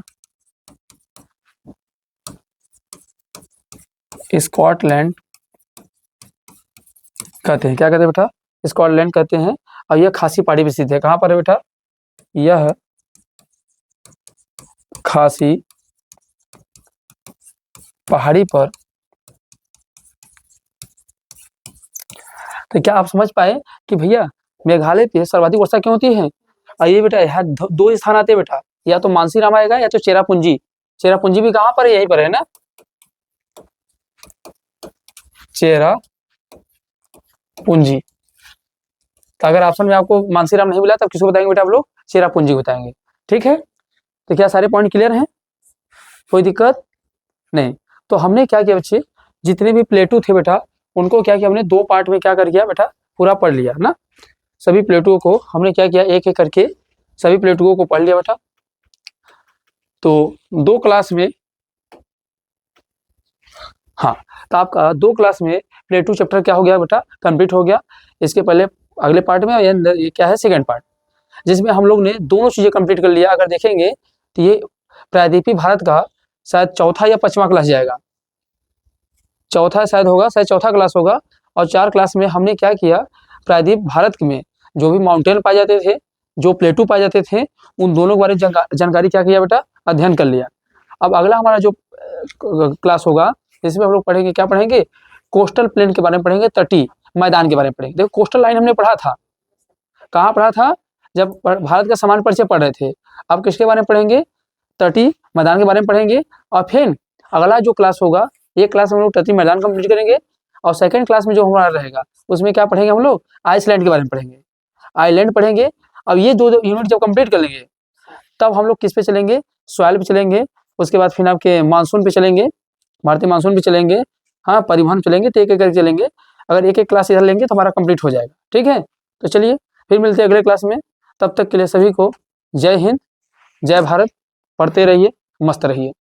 स्कॉटलैंड कहते हैं। क्या कहते हैं बेटा, स्कॉटलैंड कहते हैं। और यह खासी पहाड़ी पे स्थित है। कहाँ पर है बेटा, यह खासी पहाड़ी पर। तो क्या आप समझ पाए कि भैया मेघालय पे सर्वाधिक वर्षा क्यों होती है? और ये बेटा यहाँ दो स्थान आते हैं बेटा, या तो मानसीराम आएगा या तो चेरापूंजी। चेरापूंजी भी कहाँ पर है, यहीं पर है ना, चेरापूंजी। तो अगर ऑप्शन में आपको मानसीराम नहीं मिला तब किसको बताएंगे बेटा आप लोग, चेरापूंजी बताएंगे। ठीक है, तो क्या सारे पॉइंट क्लियर हैं, कोई दिक्कत नहीं? तो हमने क्या किया बच्चे, जितने भी प्लेटू थे बेटा उनको क्या किया हमने, दो पार्ट में क्या कर दिया बेटा, पूरा पढ़ लिया ना। सभी प्लेटुओं को हमने क्या किया, एक एक करके सभी प्लेटुओं को पढ़ लिया बेटा। तो दो क्लास में, हाँ, तो आपका दो क्लास में प्लेटू चैप्टर क्या हो गया बेटा, कंप्लीट हो गया। इसके पहले अगले पार्ट में ये क्या है, सेकंड पार्ट, जिसमें हम लोग ने दोनों चीजें कंप्लीट कर लिया। अगर देखेंगे तो ये प्रायद्वीपीय भारत का शायद चौथा या पांचवा क्लास जाएगा, चौथा शायद होगा, शायद चौथा क्लास होगा। और 4 क्लास में हमने क्या किया, प्रायद्वीप भारत में जो भी माउंटेन पाए जाते थे, जो प्लेटू पाए जाते थे, उन दोनों के बारे में जानकारी क्या किया बेटा, अध्ययन कर लिया। अब अगला हमारा जो क्लास होगा इसमें हम लोग पढ़ेंगे, क्या पढ़ेंगे, कोस्टल प्लेन के बारे में पढ़ेंगे, तटीय मैदान के बारे में पढ़ेंगे। देखो कोस्टल लाइन हमने पढ़ा था, कहाँ पढ़ा था, जब भारत का सामान्य परिचय पढ़ रहे थे। अब किसके बारे में पढ़ेंगे, तटीय मैदान के बारे में पढ़ेंगे। और फिर अगला जो क्लास होगा, एक क्लास हम लोग तटीय मैदान कंप्लीट करेंगे, और सेकंड क्लास में जो हमारा रहेगा उसमें क्या पढ़ेंगे हम लोग, आइसलैंड के बारे में पढ़ेंगे, आइलैंड पढ़ेंगे। अब ये दो यूनिट जब कंप्लीट कर लेंगे तब हम लोग किस पे चलेंगे, सॉइल पे चलेंगे। उसके बाद फिर आपके मानसून पे चलेंगे, भारतीय मानसून पे चलेंगे, हाँ, परिवहन चलेंगे तो एक-एक करके चलेंगे। अगर एक-एक क्लास इधर लेंगे तो हमारा कंप्लीट हो जाएगा, ठीक है? तो चलिए फिर मिलते हैं अगले क्लास में, तब तक के लिए सभी को जय हिंद, जय भारत, पढ़ते रहिए, मस्त रहिए।